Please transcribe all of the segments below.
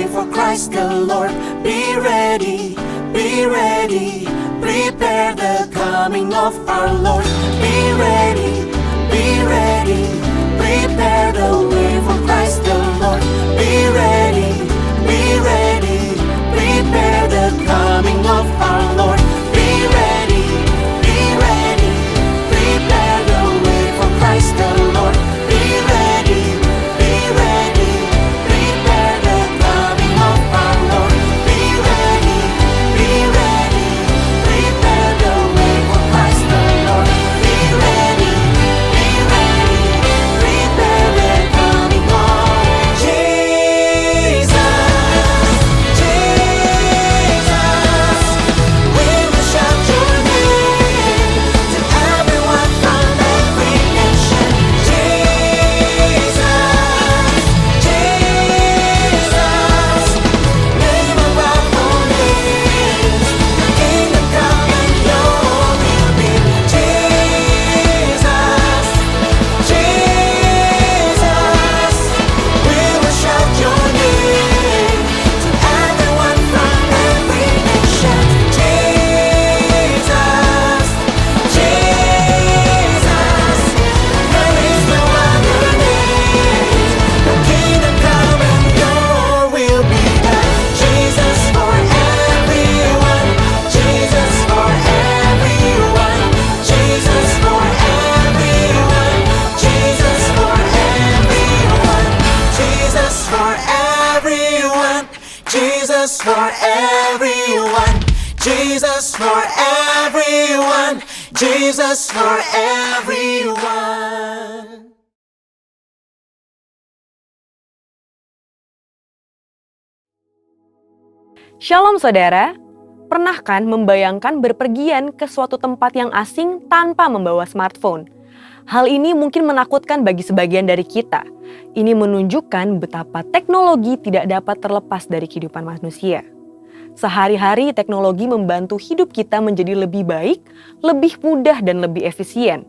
way for Christ the Lord. Be ready, prepare the coming of our Lord. Be ready, prepare the way for Christ the Lord. Be ready, prepare the coming of our Lord. Be ready, prepare the way for Christ the Lord. Be ready, prepare the coming of our Lord. Be ready, prepare the way for Christ the Lord. Be ready, prepare the coming of Jesus. We will shout your name to everyone from every nation. Jesus, name above all names. The kingdom come and your will be. Jesus, we will shout your name to everyone from every nation. Jesus, there is no other name. The kingdom come and your will be done. Jesus for everyone, Jesus for everyone, Jesus for everyone, Jesus for everyone, Jesus for everyone, Jesus for everyone, Jesus for everyone, Jesus for everyone. Shalom saudara, pernah kan membayangkan berpergian ke suatu tempat yang asing tanpa membawa smartphone? Hal ini mungkin menakutkan bagi sebagian dari kita. Ini menunjukkan betapa teknologi tidak dapat terlepas dari kehidupan manusia. Sehari-hari teknologi membantu hidup kita menjadi lebih baik, lebih mudah dan lebih efisien.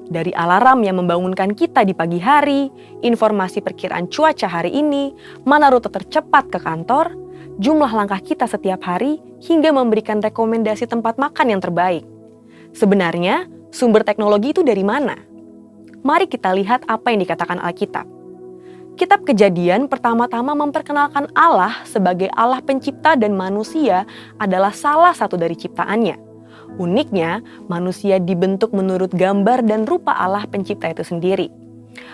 Dari alarm yang membangunkan kita di pagi hari, informasi perkiraan cuaca hari ini, mana rute tercepat ke kantor, jumlah langkah kita setiap hari, hingga memberikan rekomendasi tempat makan yang terbaik. Sebenarnya, sumber teknologi itu dari mana? Mari kita lihat apa yang dikatakan Alkitab. Kitab Kejadian pertama-tama memperkenalkan Allah sebagai Allah pencipta dan manusia adalah salah satu dari ciptaannya. Uniknya, manusia dibentuk menurut gambar dan rupa Allah pencipta itu sendiri.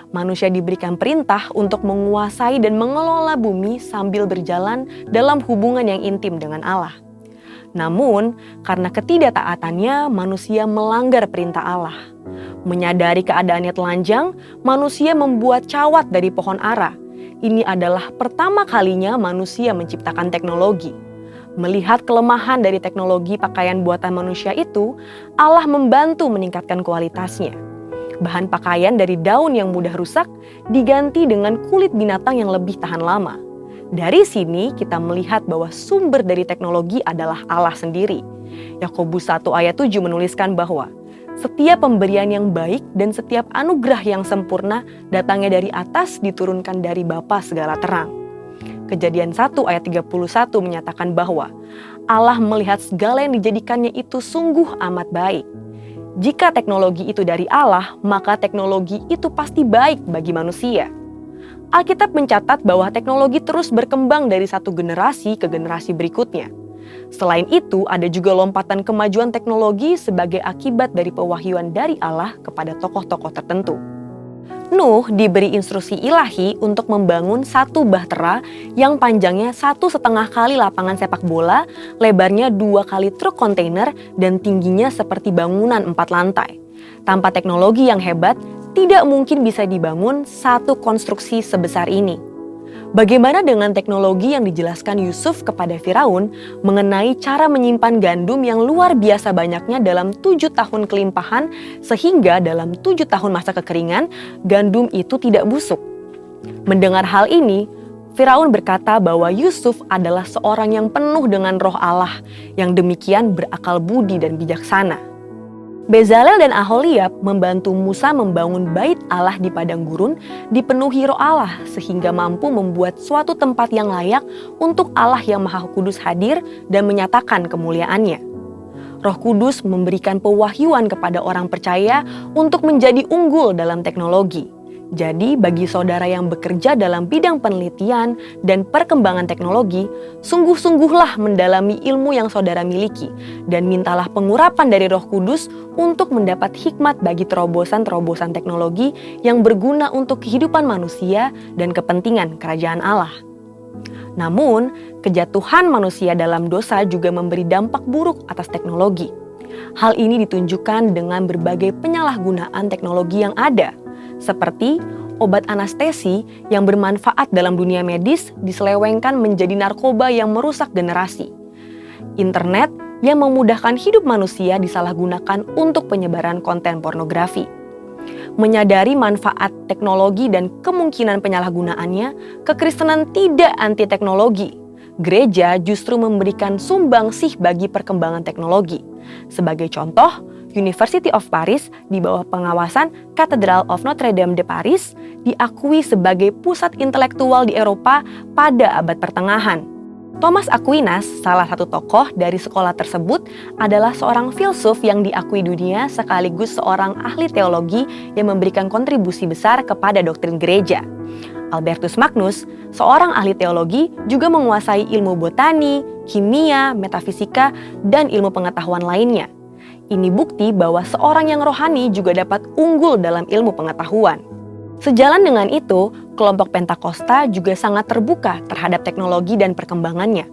Manusia diberikan perintah untuk menguasai dan mengelola bumi sambil berjalan dalam hubungan yang intim dengan Allah. Namun, karena ketidaktaatannya, manusia melanggar perintah Allah. Menyadari keadaannya telanjang, manusia membuat cawat dari pohon ara. Ini adalah pertama kalinya manusia menciptakan teknologi. Melihat kelemahan dari teknologi pakaian buatan manusia itu, Allah membantu meningkatkan kualitasnya. Bahan pakaian dari daun yang mudah rusak diganti dengan kulit binatang yang lebih tahan lama. Dari sini kita melihat bahwa sumber dari teknologi adalah Allah sendiri. Yakobus 1 ayat 7 menuliskan bahwa setiap pemberian yang baik dan setiap anugerah yang sempurna datangnya dari atas, diturunkan dari Bapa segala terang. Kejadian 1 ayat 31 menyatakan bahwa Allah melihat segala yang dijadikannya itu sungguh amat baik. Jika teknologi itu dari Allah, maka teknologi itu pasti baik bagi manusia. Alkitab mencatat bahwa teknologi terus berkembang dari satu generasi ke generasi berikutnya. Selain itu, ada juga lompatan kemajuan teknologi sebagai akibat dari pewahyuan dari Allah kepada tokoh-tokoh tertentu. Nuh diberi instruksi ilahi untuk membangun satu bahtera yang panjangnya 1,5 kali lapangan sepak bola, lebarnya 2 kali truk kontainer, dan tingginya seperti bangunan 4 lantai. Tanpa teknologi yang hebat, tidak mungkin bisa dibangun satu konstruksi sebesar ini. Bagaimana dengan teknologi yang dijelaskan Yusuf kepada Firaun mengenai cara menyimpan gandum yang luar biasa banyaknya dalam 7 tahun kelimpahan, sehingga dalam 7 tahun masa kekeringan, gandum itu tidak busuk? Mendengar hal ini, Firaun berkata bahwa Yusuf adalah seorang yang penuh dengan roh Allah, yang demikian berakal budi dan bijaksana. Bezalel dan Aholiab membantu Musa membangun bait Allah di padang gurun dipenuhi roh Allah sehingga mampu membuat suatu tempat yang layak untuk Allah yang Maha Kudus hadir dan menyatakan kemuliaannya. Roh Kudus memberikan pewahyuan kepada orang percaya untuk menjadi unggul dalam teknologi. Jadi bagi saudara yang bekerja dalam bidang penelitian dan perkembangan teknologi, sungguh-sungguhlah mendalami ilmu yang saudara miliki dan mintalah pengurapan dari Roh Kudus untuk mendapat hikmat bagi terobosan-terobosan teknologi yang berguna untuk kehidupan manusia dan kepentingan kerajaan Allah. Namun, kejatuhan manusia dalam dosa juga memberi dampak buruk atas teknologi. Hal ini ditunjukkan dengan berbagai penyalahgunaan teknologi yang ada, seperti obat anestesi yang bermanfaat dalam dunia medis diselewengkan menjadi narkoba yang merusak generasi. Internet yang memudahkan hidup manusia disalahgunakan untuk penyebaran konten pornografi. Menyadari manfaat teknologi dan kemungkinan penyalahgunaannya, kekristenan tidak anti teknologi. Gereja justru memberikan sumbangsih bagi perkembangan teknologi. Sebagai contoh, University of Paris di bawah pengawasan Cathedral of Notre Dame de Paris diakui sebagai pusat intelektual di Eropa pada abad pertengahan. Thomas Aquinas, salah satu tokoh dari sekolah tersebut, adalah seorang filsuf yang diakui dunia sekaligus seorang ahli teologi yang memberikan kontribusi besar kepada doktrin gereja. Albertus Magnus, seorang ahli teologi, juga menguasai ilmu botani, kimia, metafisika, dan ilmu pengetahuan lainnya. Ini bukti bahwa seorang yang rohani juga dapat unggul dalam ilmu pengetahuan. Sejalan dengan itu, kelompok Pentakosta juga sangat terbuka terhadap teknologi dan perkembangannya.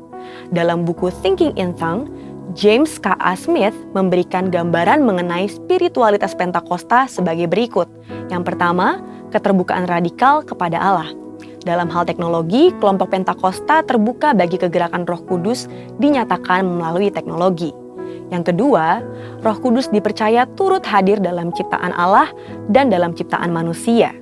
Dalam buku Thinking in Tongues, James K.A. Smith memberikan gambaran mengenai spiritualitas Pentakosta sebagai berikut. Yang pertama, keterbukaan radikal kepada Allah. Dalam hal teknologi, kelompok Pentakosta terbuka bagi kegerakan Roh Kudus dinyatakan melalui teknologi. Yang kedua, Roh Kudus dipercaya turut hadir dalam ciptaan Allah dan dalam ciptaan manusia.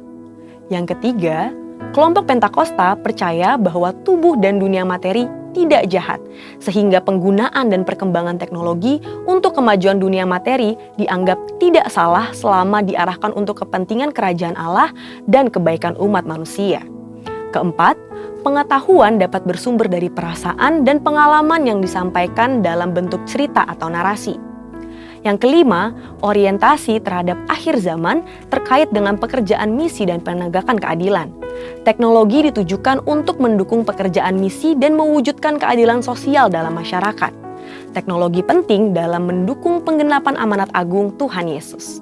Yang ketiga, kelompok Pentakosta percaya bahwa tubuh dan dunia materi tidak jahat, sehingga penggunaan dan perkembangan teknologi untuk kemajuan dunia materi dianggap tidak salah selama diarahkan untuk kepentingan kerajaan Allah dan kebaikan umat manusia. Keempat, pengetahuan dapat bersumber dari perasaan dan pengalaman yang disampaikan dalam bentuk cerita atau narasi. Yang kelima, orientasi terhadap akhir zaman terkait dengan pekerjaan misi dan penegakan keadilan. Teknologi ditujukan untuk mendukung pekerjaan misi dan mewujudkan keadilan sosial dalam masyarakat. Teknologi penting dalam mendukung penggenapan amanat agung Tuhan Yesus.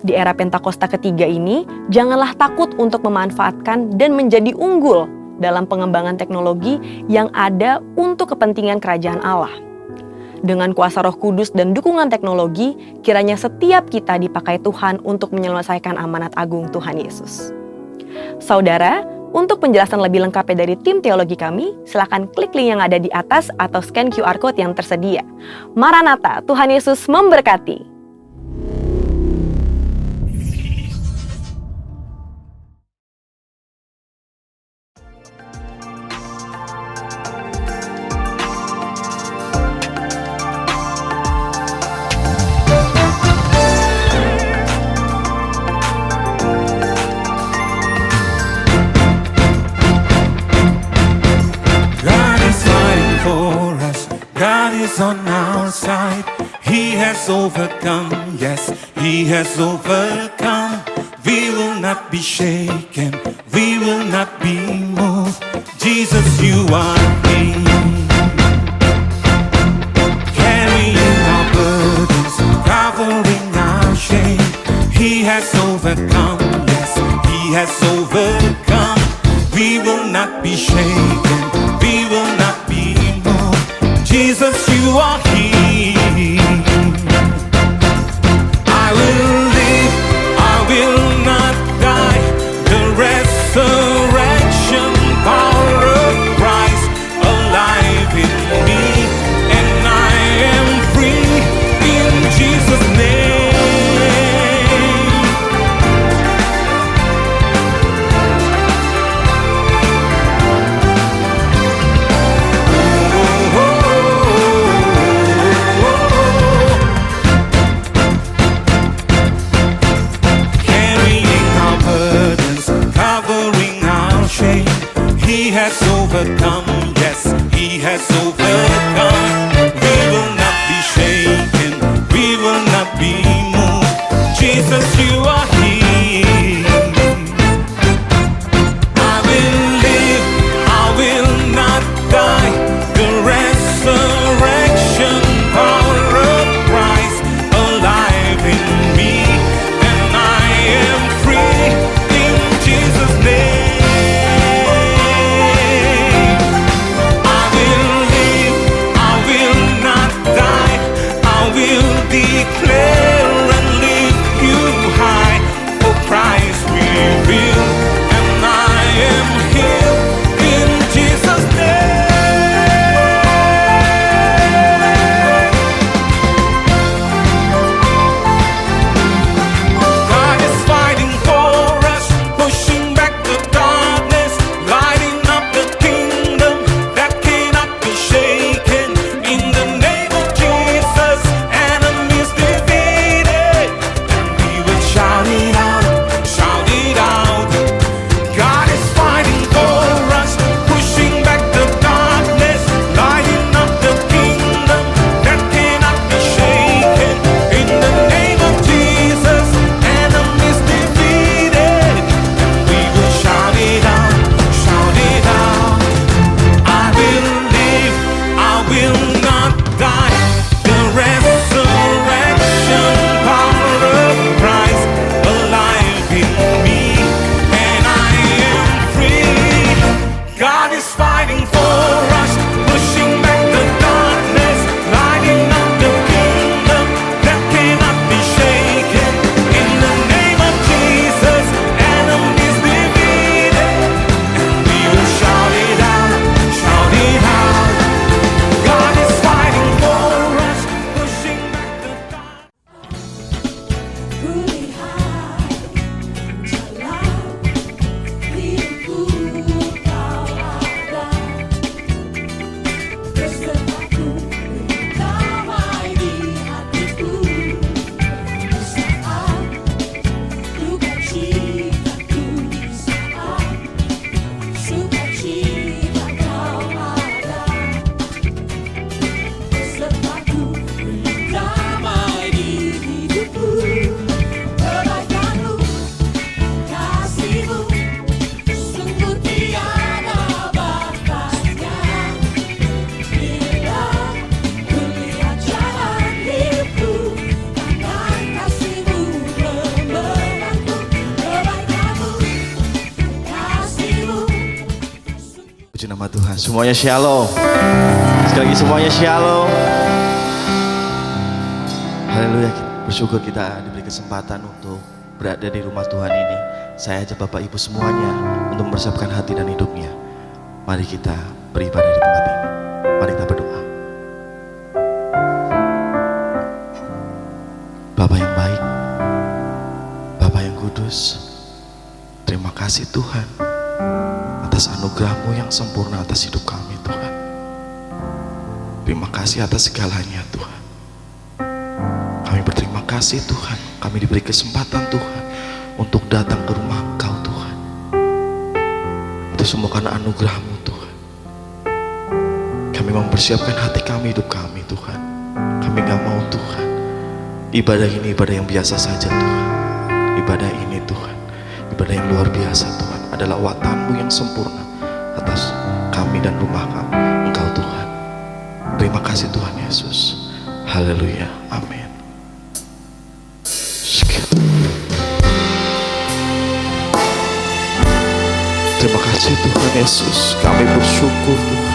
Di era Pentakosta ketiga ini, janganlah takut untuk memanfaatkan dan menjadi unggul dalam pengembangan teknologi yang ada untuk kepentingan kerajaan Allah. Dengan kuasa Roh Kudus dan dukungan teknologi, kiranya setiap kita dipakai Tuhan untuk menyelesaikan amanat agung Tuhan Yesus. Saudara, untuk penjelasan lebih lengkapnya dari tim teologi kami, silakan klik link yang ada di atas atau scan QR Code yang tersedia. Maranatha, Tuhan Yesus memberkati. On our side, He has overcome, yes, He has overcome. We will not be shaken, we will not be moved. Jesus, you are King. Carrying our burdens, covering our shame. He has overcome, yes, He has overcome. We will not be shaken, we will not be moved. Jesus, you are King. I will live, I will not die. The resurrection power of Christ alive in me, and I am free in Jesus' name. has overcome, yes, He has overcome. We will not be shaken, we will not be moved. Jesus, you are here. I will live, I will not die. The resurrection power of Christ alive in me, and I am free in Jesus' name. I will live, I will not die. I will declare and lift you high. For Christ revealed, and I am healed in Jesus' name. God is fighting for us, pushing back the darkness, lighting up the kingdom that cannot be shaken. In the name of Jesus, enemies defeated, and we will shout it out, shout it out. God is fighting for us, pushing back the darkness, lighting up the kingdom that cannot be shaken. In the name of Jesus, enemies defeated, and we will shout it out, shout it out. I will live, I will not die. The resurrection power of Christ alive in me, and I am free. God is fighting for us, pushing back the darkness, lighting up the kingdom that cannot be shaken. In the name of Jesus, enemies defeated, and we will shout it out, shout it out. God is fighting for us, pushing back the darkness. Kulihat jalan hidupku kau ada, besertaku damai di hatiku. Saat duka citaku, saat sukacita kau ada, besertaku damai di hidupku. Kebaikanmu, kasihmu, sungguh tiada batasnya. Bila ku lihat jalan hidupku, tangan kasihmu memelukku. Kebaikanmu, kasihmu, Puji nama Tuhan. Semuanya shalom. Sekali lagi semuanya shalom. Haleluya. Bersyukur kita diberi kesempatan untuk berada di rumah Tuhan ini. Saya ajak Bapak Ibu semuanya untuk mempersiapkan hati dan hidupnya. Mari kita beribadah di tempat ini. Mari kita berdoa. Bapa yang baik, Bapa yang kudus, terima kasih Tuhan atas anugerah-Mu yang sempurna atas hidup kami Tuhan. Terima kasih atas segalanya Tuhan. Kami berterima kasih Tuhan, kami diberi kesempatan Tuhan untuk datang ke rumah Engkau Tuhan. Itu semua karena anugerah-Mu Tuhan. Kami mempersiapkan hati kami, hidup kami Tuhan. Kami gak mau Tuhan ibadah ini ibadah yang biasa saja Tuhan. Ibadah ini Tuhan, ibadah yang luar biasa Tuhan, adalah watan-Mu yang sempurna atas kami dan rumah kami, Engkau Tuhan. Terima kasih Tuhan Yesus. Haleluya, amin. Terima kasih Tuhan Yesus, kami bersyukur Tuhan.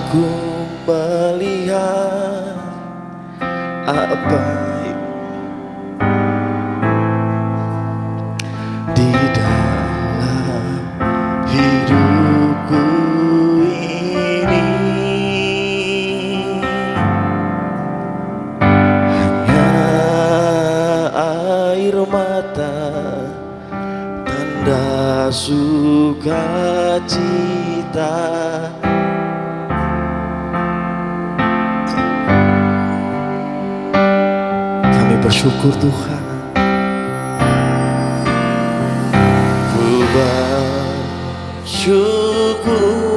Aku melihat apa di dalam hidupku ini, hanya air mata, tanda sukacita. Kami bersyukur Tuhan. Ku bersyukur.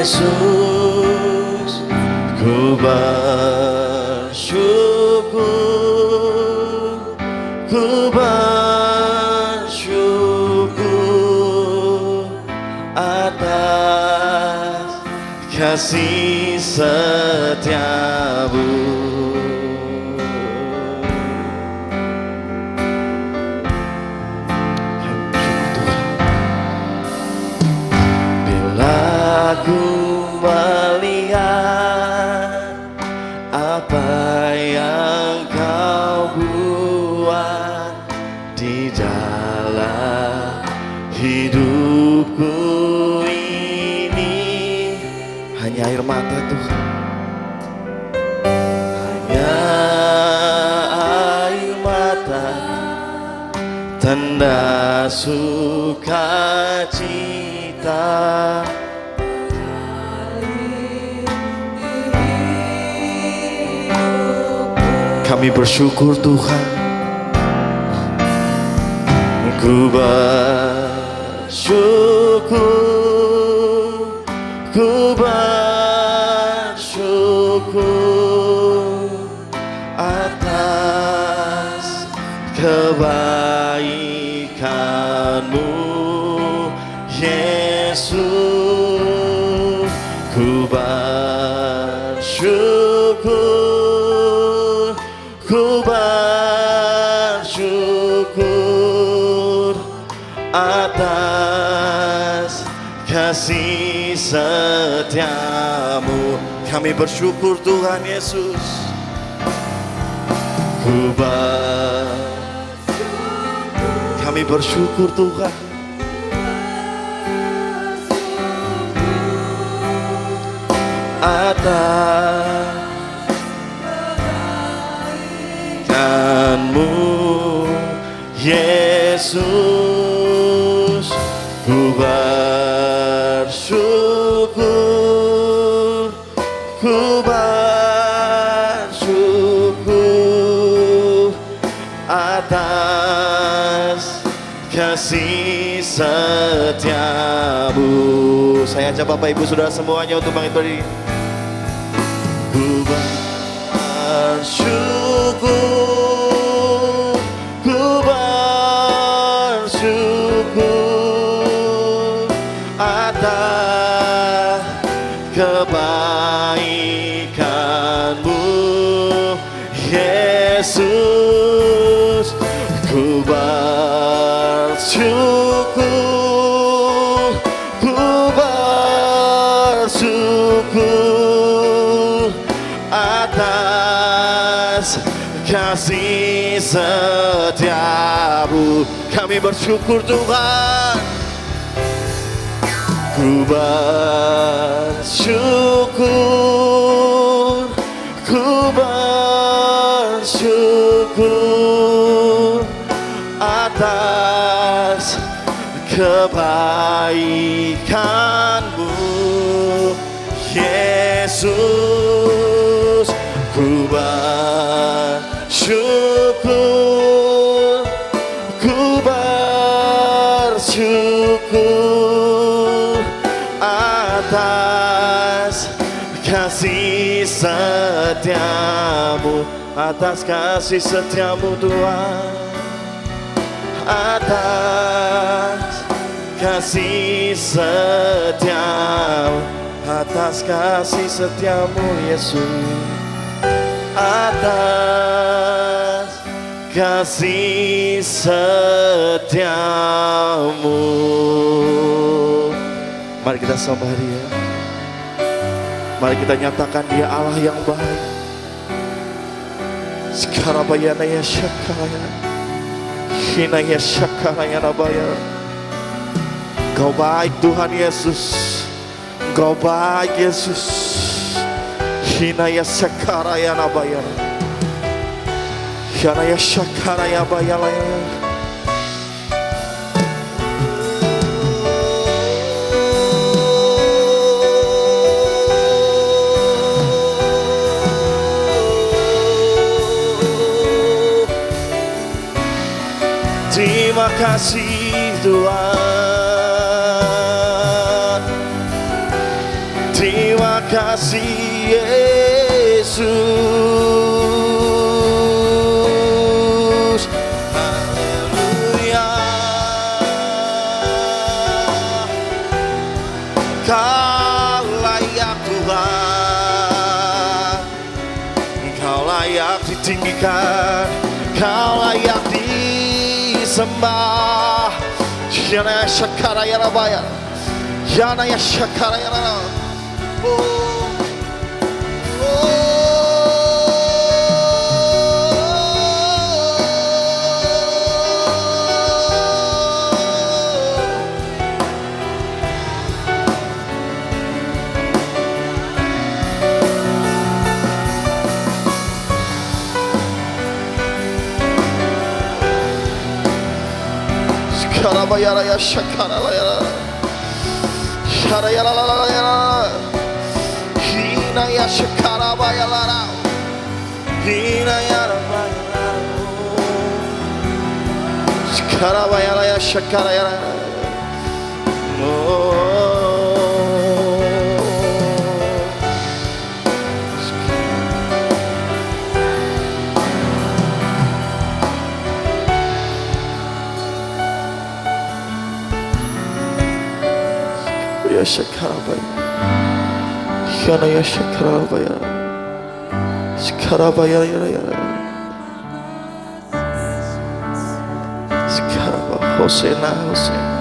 Yesus, ku bersyukur, ku bersyukur atas kasih setiamu. Aku melihat apa yang kau buat di dalam hidupku ini. Hanya air mata Tuhan, hanya air mata, tanda sukacita. Kami bersyukur Tuhan. Ku bersyukur, ku bersyukur atas kebaikan-Mu, Yesus. Ku bersyukur, ku bersyukur atas kasih setiamu. Kami bersyukur Tuhan Yesus. Kami bersyukur Tuhan. Atas kebaikan-Mu, Yesus. Ku bersyukur, ku bersyukur atas kasih setiamu. Saya ajak Bapak Ibu Saudara semuanya untuk bangkit berdiri. Ku bersyukur, ku bersyukur atas kebaikan-Mu, Yesus. Ku bersyukur, ku bersyukur atas kasih setiamu. Kami bersyukur Tuhan. Ku bersyukur, ku bersyukur atas kebaikan-Mu, Yesus. Ku bersyukur, ku bersyukur atas kasih setiamu, atas kasih setiamu Tuhan, atas kasih setiamu, atas kasih setiamu Yesus, atas kasih setiamu. Mari kita sembah Dia. Mari kita nyatakan Dia Allah yang baik. Sekarang bayana ya syakaya, hina ya syakaya nabaya. Engkau baik Tuhan Yesus, Engkau baik Yesus. Hinaya sakaraya nabaya, Hinaya sakaraya bayalaya. Terima kasih Tuhan, terima kasih Yesus. Haleluya. Kau layak Tuhan, Kau layak ditinggikan, Kau layak disembah. Yana shakara yana baya, Yana ya shakara yana. Karabayara ya shakara ya, Sharayara ya, Hina ya shakara bayara, Hina ya bayara, shakara bayara ya shakara ya. Ya shakarabaya, Yana ya shakarabaya, Shakarabaya ya, Shakaraba Hosena Hosena,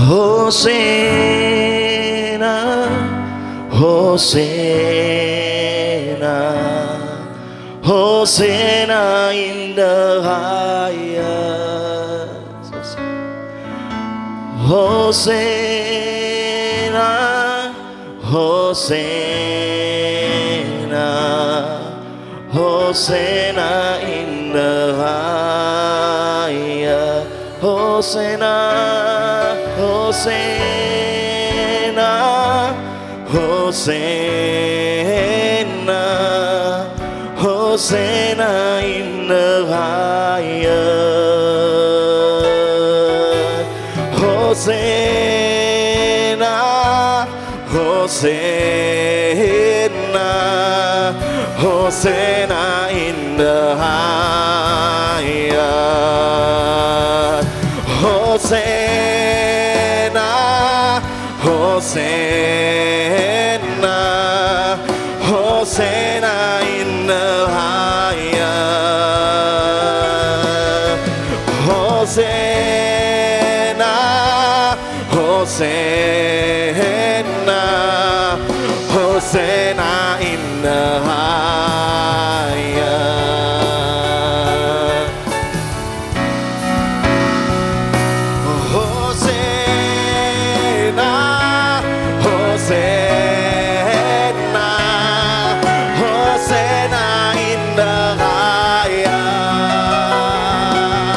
Hosena Hosena, Hosena in the highest. Hosanna, Hosanna, Hosanna in the highest. Hosanna, Hosanna, Hosanna, Hosanna in the highest. Hosanna, Hosanna, Hosanna in the highest. Hosanna, Hosanna, Hosanna in the highest. Hosanna, Hosanna, Hosanna in the highest. Hosanna, Hosanna, Hosanna in the highest. Hosanna, Hosanna, Hosanna in the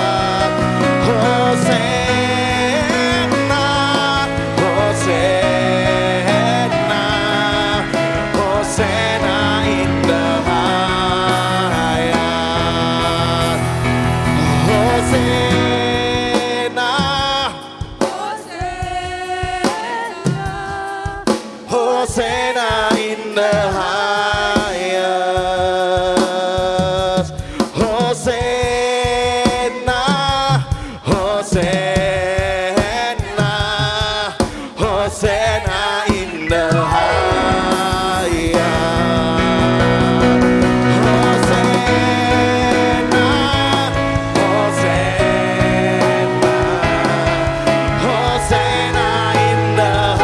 highest. Hosanna, Hosanna in the highest. Hosanna, Hosanna, Hosanna in the highest. Hosanna, Hosanna, Hosanna in the highest.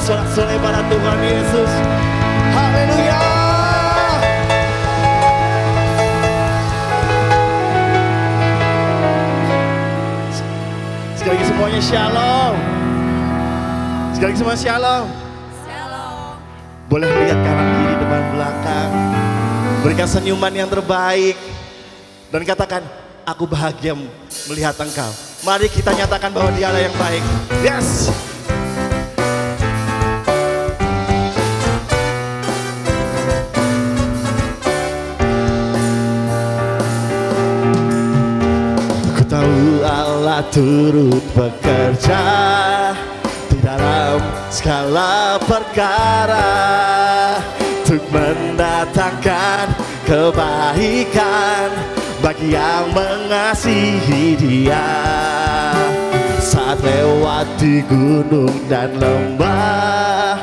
sorak-sorai pada Tuhan Yesus. Haleluya. Sekali lagi semuanya shalom. Sekali lagi semua shalom. Boleh lihat kanan kiri depan belakang. Berikan senyuman yang terbaik. Dan katakan, aku bahagia melihat engkau. Mari kita nyatakan bahwa dialah yang baik. Yes. Ku tahu Allah turut bekerja di dalam segala perkara untuk mendatangkan kebaikan bagi yang mengasihi Dia. Saat lewati gunung dan lembah,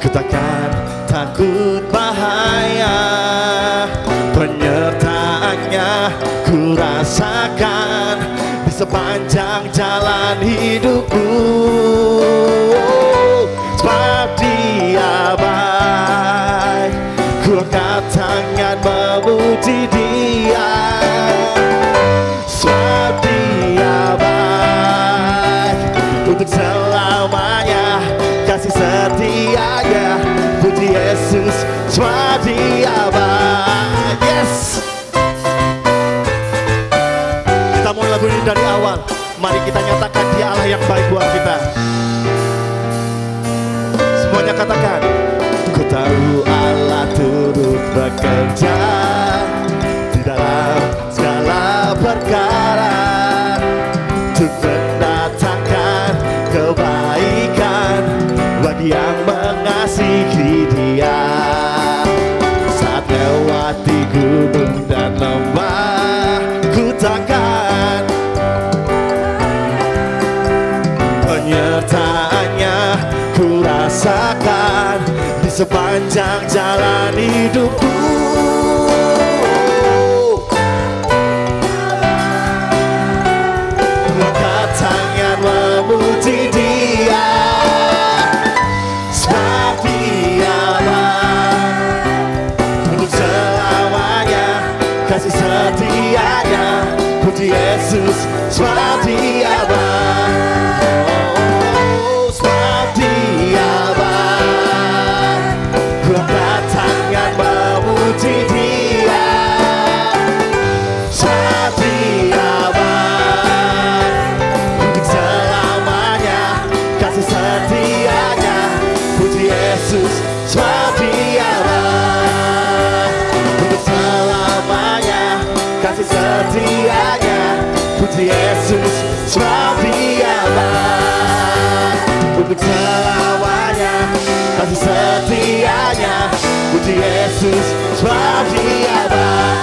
ku takkan takut bahaya. Penyertaannya ku rasakan di sepanjang jalan hidupku. Sebab Dia baik, ku angkat tangan memuji Dia. Sebab Dia baik, untuk selamanya kasih setianya. Puji Yesus, sebab Dia baik. Yes. Kita mulai lagu ini dari awal. Mari kita nyatakan Dia Allah yang baik buat kita. Semuanya katakan, ku tahu Allah turut bekerja di dalam segala perkara untuk mendatangkan kebaikan bagi yang mengasihi Dia. Saat lewati gunung dan lembah, ku takkan penyertaannya ku rasakan di sepanjang jalan hidupku. Angkat tangan memuji Dia. Sebab Dia baik, untuk selamanya kasih setianya. Puji Yesus, sebab Dia baik. Oh, sebab Dia baik, ku angkat tangan memuji Dia. Sebab Dia baik, untuk selamanya kasih setianya. Puji Yesus, sebab Dia baik, untuk selamanya kasih setianya. Puji Yesus, sebab Dia baik, untuk selamanya kasih setianya. Puji Yesus, sebab Dia baik.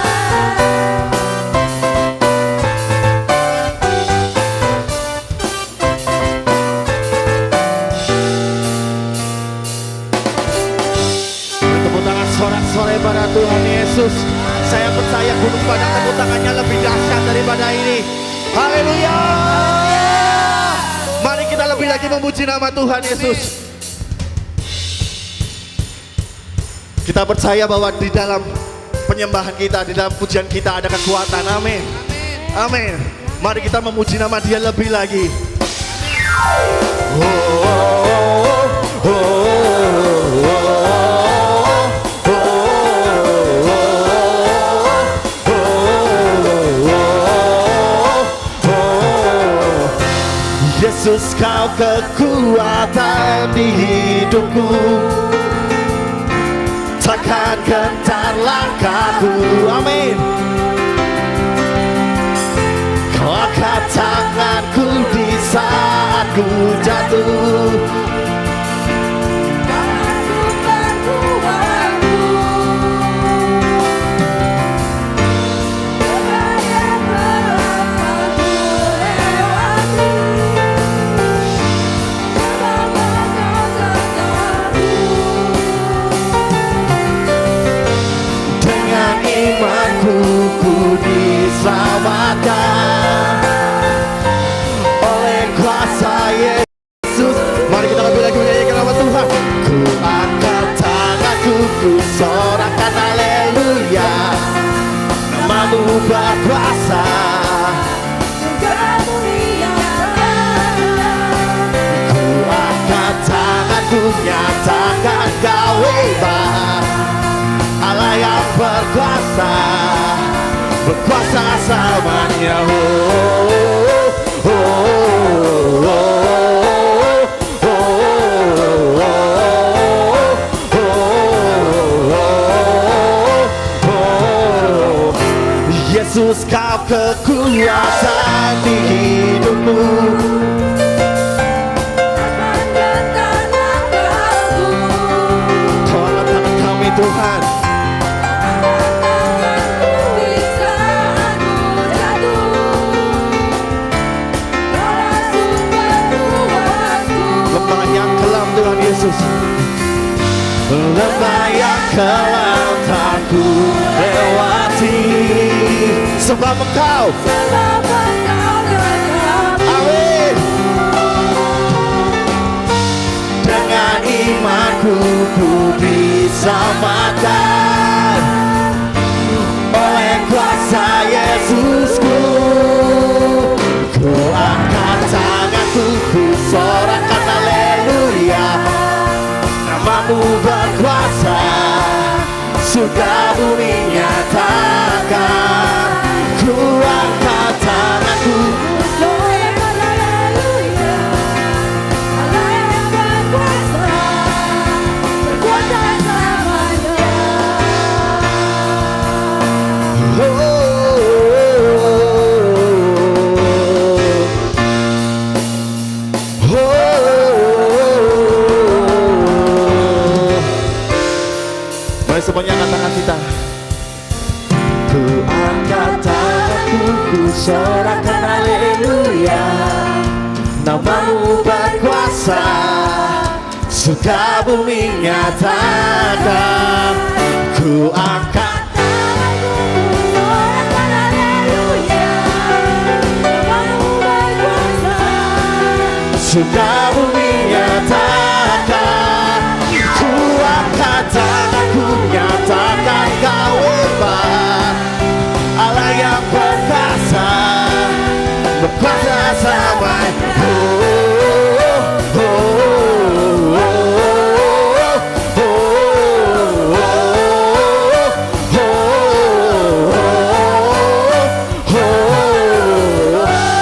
Tepuk tangan sorak-sorai pada Tuhan Yesus. Saya percaya gunung padang tepuk tangannya lebih dahsyat daripada ini. Haleluya. Mari kita lebih lagi memuji nama Tuhan Yesus. Kita percaya bahwa di dalam penyembahan kita, di dalam pujian kita ada kekuatan. Amin. Amin. Mari kita memuji nama Dia lebih lagi. Oh, oh, oh, oh, oh. Yesus, Kau kekuatan di hidupku, takkan gentar langkahku. Amin. Kau angkat tanganku di saat ku jatuh. Imanku ku diselamatkan oleh kuasa Yesus. Mari kita lebih lagi menyanyikan nama Tuhan. namamu berkuasa. Ku angkat tanganku nyatakan kau hebat, Allah yang berkuasa, berkuasa selamanya. Yesus, kau kekuatan di hidupku. Tolong tangan kami Tuhan. Lembah yang kelam Tuhan Yesus, lembah yang kelam tak ku lewati, sebab Engkau. Amin. Dengan imanku ku bisa makan oleh kuasa Yesusku. Ku angkat tanganku, ku sorakan haleluya, namamu berkuasa, sudah bumi nyatakan. Ku angkat tanganku, mari semuanya angkat tangan kita. Ku angkat tanganku, ku sorakan haleluya, namamu berkuasa, suka bumi nyatakan. Ku angkat tanganku, sorakan haleluya, namamu berkuasa, suka bumi nyatakan. Ku angkat tanganku, nyatakan kau hebat, Allah yang berkuasa, berkuasa selamanya.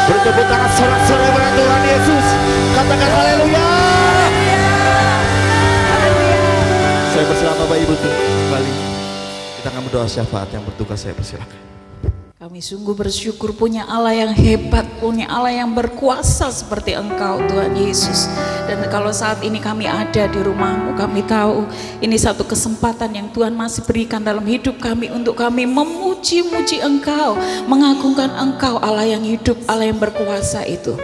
Bertepuk tangan sorak-sorai pada Tuhan Yesus, katakan haleluya. Saya persilakan Bapak Ibu kembali. Kita akan berdoa syafaat, yang bertugas saya persilakan. Kami sungguh bersyukur punya Allah yang hebat, punya Allah yang berkuasa seperti Engkau Tuhan Yesus. Dan kalau saat ini kami ada di rumah-Mu, kami tahu ini satu kesempatan yang Tuhan masih berikan dalam hidup kami untuk kami memuji-muji Engkau, mengagungkan Engkau, Allah yang hidup, Allah yang berkuasa itu.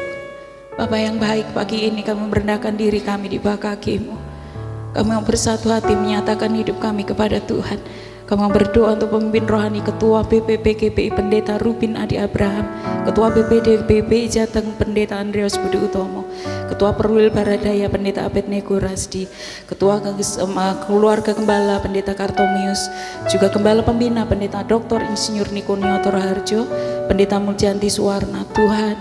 Bapak yang baik, pagi ini kami merendahkan diri kami di bawah kaki-Mu. Kami mau bersatu hati menyatakan hidup kami kepada Tuhan. Kami berdoa untuk pemimpin rohani Ketua BPP GPI Pendeta Rubin Adi Abraham, Ketua BPD GPI Jateng Pendeta Andreas Budi Utomo, Ketua Perwil Baradaya Pendeta Abednego Rasdi, Ketua Keluarga Gembala Pendeta Kartomius, juga Gembala Pembina Pendeta Dr. Insinyur Niko Nioto Raharjo, Pendeta Muljanti Suwarna. Tuhan,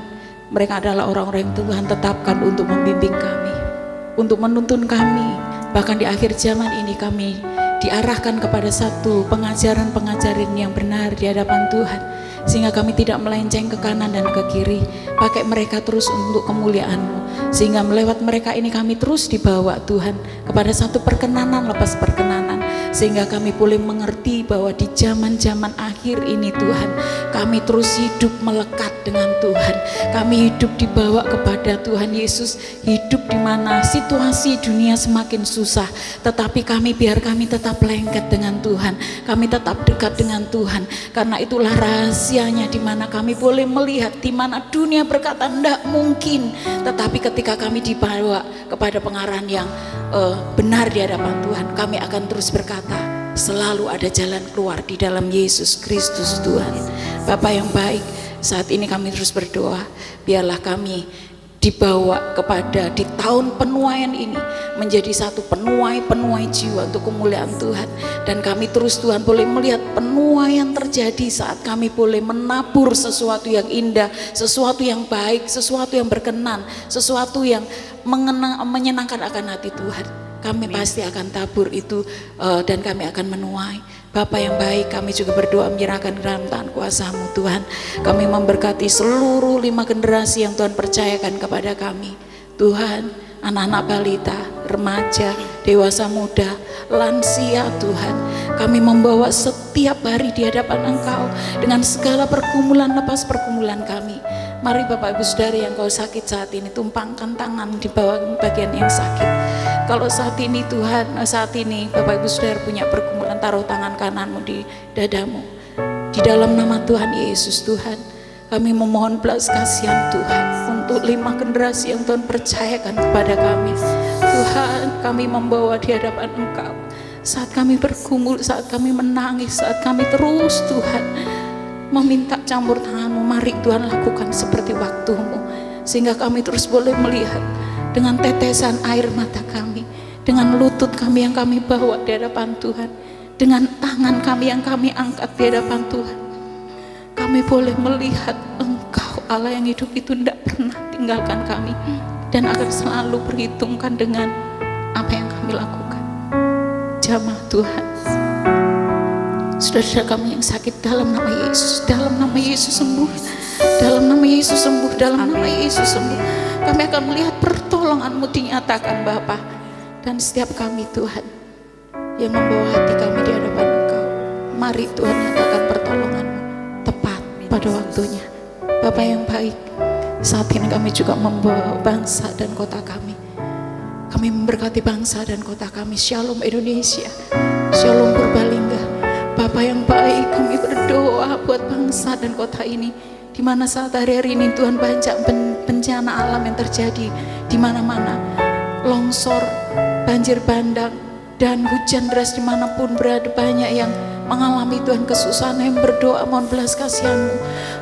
mereka adalah orang-orang yang Tuhan tetapkan untuk membimbing kami, untuk menuntun kami, bahkan di akhir zaman ini kami diarahkan kepada satu pengajaran-pengajaran yang benar di hadapan Tuhan, sehingga kami tidak melenceng ke kanan dan ke kiri. Pakai mereka terus untuk kemuliaan-Mu, sehingga melewat mereka ini kami terus dibawa Tuhan kepada satu perkenanan lepas perkenanan, sehingga kami boleh mengerti bahwa di zaman-zaman akhir ini Tuhan, kami terus hidup melekat dengan Tuhan. Kami hidup dibawa kepada Tuhan Yesus, hidup di mana situasi dunia semakin susah, tetapi biar kami tetap lengket dengan Tuhan, kami tetap dekat dengan Tuhan. Karena itulah rahasianya di mana kami boleh melihat di mana dunia berkata tidak mungkin, tetapi ketika kami dibawa kepada pengarahan yang benar di hadapan Tuhan, kami akan terus berkata, selalu ada jalan keluar di dalam Yesus Kristus Tuhan. Bapak yang baik, saat ini kami terus berdoa, biarlah kami dibawa kepada di tahun penuaian ini menjadi satu penuai jiwa untuk kemuliaan Tuhan. Dan kami terus Tuhan boleh melihat penuaian terjadi saat kami boleh menabur sesuatu yang indah, sesuatu yang baik, sesuatu yang berkenan, sesuatu yang menyenangkan akan hati Tuhan. Kami pasti akan tabur itu dan kami akan menuai. Bapa yang baik, kami juga berdoa menyerahkan dalam tangan kuasa-Mu Tuhan. Kami memberkati seluruh 5 generasi yang Tuhan percayakan kepada kami. Tuhan, anak-anak balita, remaja, dewasa muda, lansia Tuhan. Kami membawa setiap hari di hadapan Engkau dengan segala pergumulan lepas pergumulan kami. Mari Bapak Ibu Saudara yang kau sakit saat ini, tumpangkan tangan di bawah bagian yang sakit. Kalau saat ini Tuhan, saat ini Bapak Ibu Saudara punya pergumulan, taruh tangan kananmu di dadamu. Di dalam nama Tuhan Yesus Tuhan, kami memohon belas kasihan Tuhan untuk 5 generasi yang Tuhan percayakan kepada kami. Tuhan, kami membawa di hadapan Engkau. Saat kami bergumul, saat kami menangis, saat kami terus Tuhan meminta campur tangan-Mu, mari Tuhan lakukan seperti waktu-Mu, sehingga kami terus boleh melihat dengan tetesan air mata kami, dengan lutut kami yang kami bawa di hadapan Tuhan, dengan tangan kami yang kami angkat di hadapan Tuhan. Kami boleh melihat Engkau Allah yang hidup itu tidak pernah tinggalkan kami dan akan selalu perhitungkan dengan apa yang kami lakukan. Jamaah Tuhan, saudara-saudara kami yang sakit, dalam nama Yesus, dalam nama Yesus sembuh, dalam nama Yesus sembuh, dalam nama Yesus sembuh. Kami akan melihat pertolongan-Mu dinyatakan Bapa. Dan setiap kami Tuhan yang membawa hati kami di hadapan Engkau, mari Tuhan nyatakan pertolongan-Mu tepat pada waktunya. Bapa yang baik, saat ini kami juga membawa bangsa dan kota kami. Kami memberkati bangsa dan kota kami. Shalom Indonesia, Shalom Purbalingga. Bapa yang baik, kami berdoa buat bangsa dan kota ini, di mana saat hari-hari ini Tuhan banyak bencana alam yang terjadi di mana-mana, longsor, banjir bandang, dan hujan deras dimanapun berada. Banyak yang mengalami Tuhan kesusahan, yang berdoa mohon belas kasihan-Mu.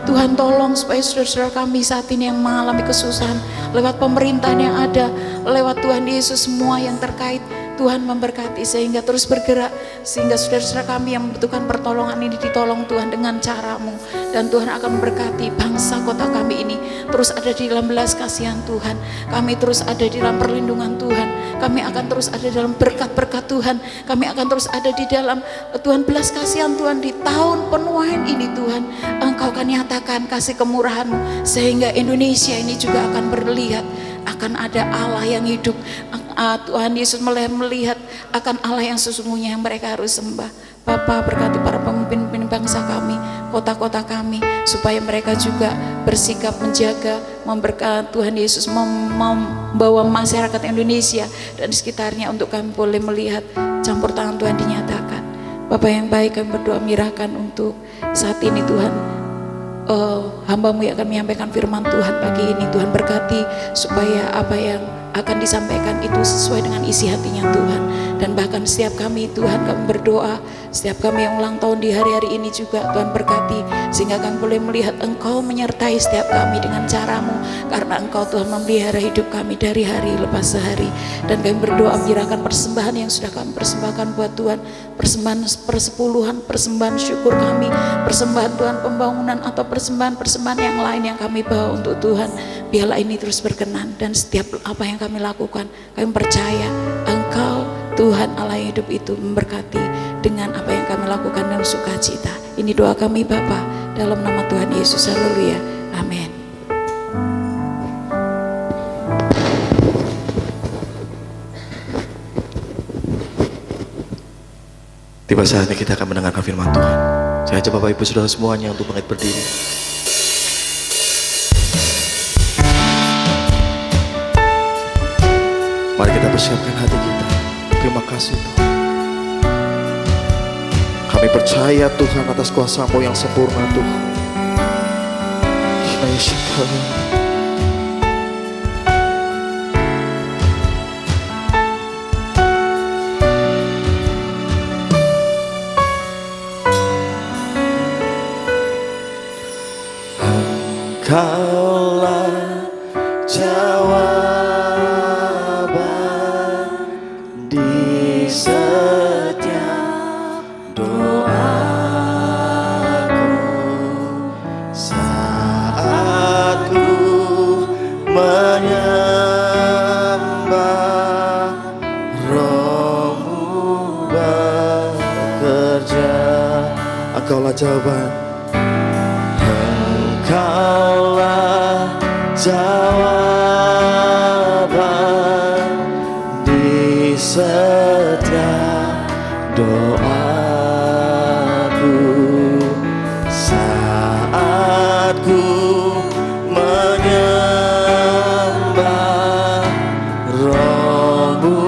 Tuhan tolong supaya saudara-saudara kami saat ini yang mengalami kesusahan lewat pemerintahan yang ada, lewat Tuhan Yesus semua yang terkait, Tuhan memberkati sehingga terus bergerak, sehingga saudara-saudara kami yang membutuhkan pertolongan ini ditolong Tuhan dengan cara-Mu. Dan Tuhan akan memberkati bangsa kota kami ini terus ada di dalam belas kasihan Tuhan. Kami terus ada di dalam perlindungan Tuhan. Kami akan terus ada dalam berkat-berkat Tuhan. Kami akan terus ada di dalam Tuhan belas kasihan Tuhan di tahun penuaian ini Tuhan. Engkau akan nyatakan kasih kemurahan-Mu sehingga Indonesia ini juga akan berlihat akan ada Allah yang hidup. Tuhan Yesus melihat akan Allah yang sesungguhnya yang mereka harus sembah. Bapa, berkati para pemimpin bangsa kami, kota-kota kami, supaya mereka juga bersikap menjaga, memberkati Tuhan Yesus, membawa masyarakat Indonesia dan sekitarnya untuk kami boleh melihat campur tangan Tuhan dinyatakan. Bapa yang baik, kami berdoa menyerahkan untuk saat ini Tuhan, hamba-Mu yang akan menyampaikan firman Tuhan pagi ini. Tuhan berkati supaya apa yang akan disampaikan itu sesuai dengan isi hatinya Tuhan. Dan bahkan setiap kami Tuhan, kami berdoa setiap kami yang ulang tahun di hari-hari ini juga Tuhan berkati, sehingga kami boleh melihat Engkau menyertai setiap kami dengan cara-Mu, karena Engkau Tuhan memelihara hidup kami dari hari lepas hari. Dan kami berdoa menyerahkan persembahan yang sudah kami persembahkan buat Tuhan, persembahan persepuluhan, persembahan syukur kami, persembahan Tuhan pembangunan atau persembahan-persembahan yang lain yang kami bawa untuk Tuhan. Biarlah ini terus berkenan, dan setiap apa yang kami lakukan, kami percaya Engkau Tuhan Allah yang hidup itu memberkati dengan apa yang kami lakukan dengan sukacita. Ini doa kami Bapa, dalam nama Tuhan Yesus. Haleluya. Amin. Tiba saatnya kita akan mendengarkan firman Tuhan. Saya ajak Bapak Ibu Saudara semuanya untuk bangkit berdiri. Mari kita persiapkan hati kita. Terima kasih Tuhan. Kami percaya Tuhan atas kuasa-Mu yang sempurna Tuhan. Engkaulah jawaban di setiap doaku saat ku menyembah Rohmu bekerja. Engkaulah jawaban, Engkaulah jawaban di setiap doaku saat ku menyembah Rohmu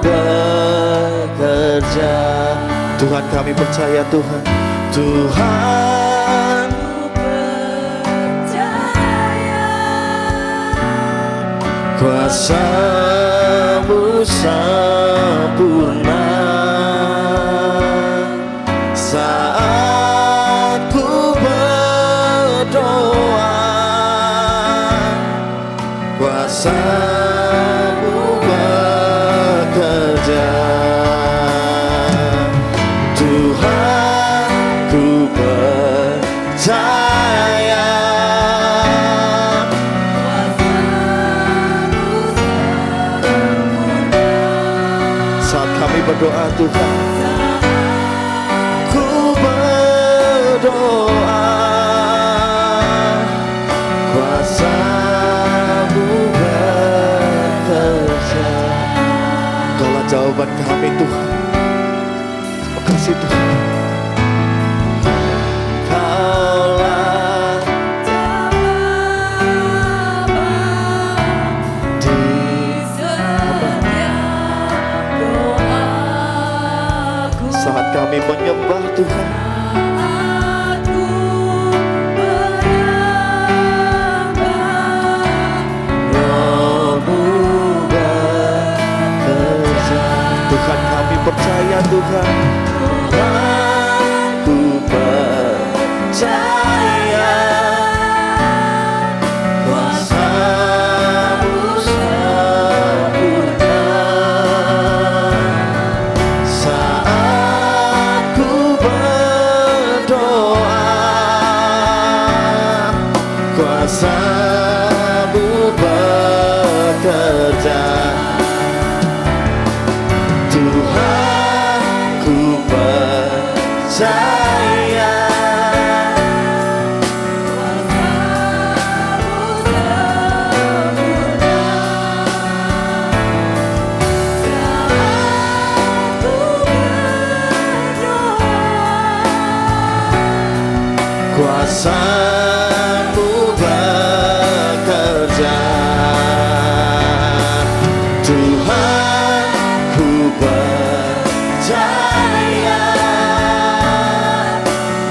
bekerja. Tuhan, kami percaya Tuhan, Tuhan kuasa-Mu sempurna saat ku berdoa, kuasa-Mu bekerja. Tuhan, ku percaya saat kami berdoa Tuhan, ku berdoa, kuasa-Mu bekerja. Engkaulah jawaban kami Tuhan. Terima kasih Tuhan. Engkaulah di saat kami menyembah Tuhan, Rohmu bekerja. Tuhan, kami percaya Tuhan, Tuhan, ku percaya kuasa-Mu sempurna saat ku berdoa, kuasa-Mu bekerja. Tuhan, ku percaya kuasa-Mu bekerja. Tuhan, ku percaya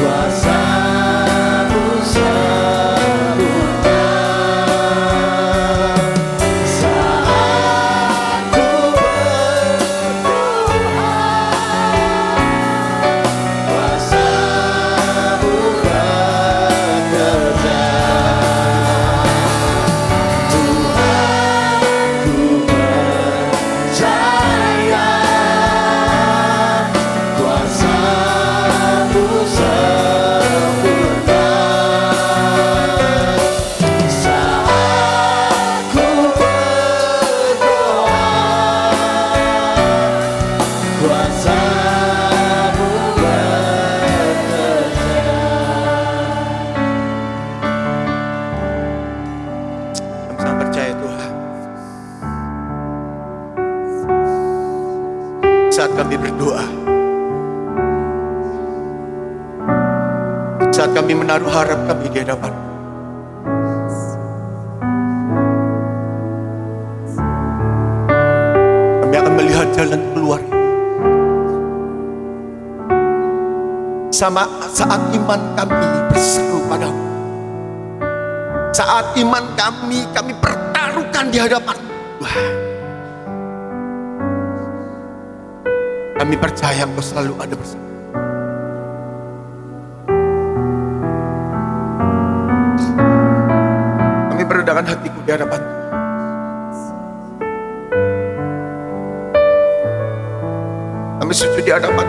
kuasa-Mu sempurna saat ku berdoa, kuasa-Mu bekerja. Tuhan, ku percaya kuasa-Mu sempurna saat ku berdoa, kuasa-Mu bekerja. Kami sangat percaya Tuhan, saat kami berdoa, saat kami menaruh harap kami di hadapan, kami akan melihat jalan keluar. Sama saat iman kami berseru padamu, saat iman kami pertaruhkan di hadapan Tuhan, kami percaya Engkau selalu ada bersama. Kami meredahkan hatiku di hadapan Tuhan. kami sujud di hadapan.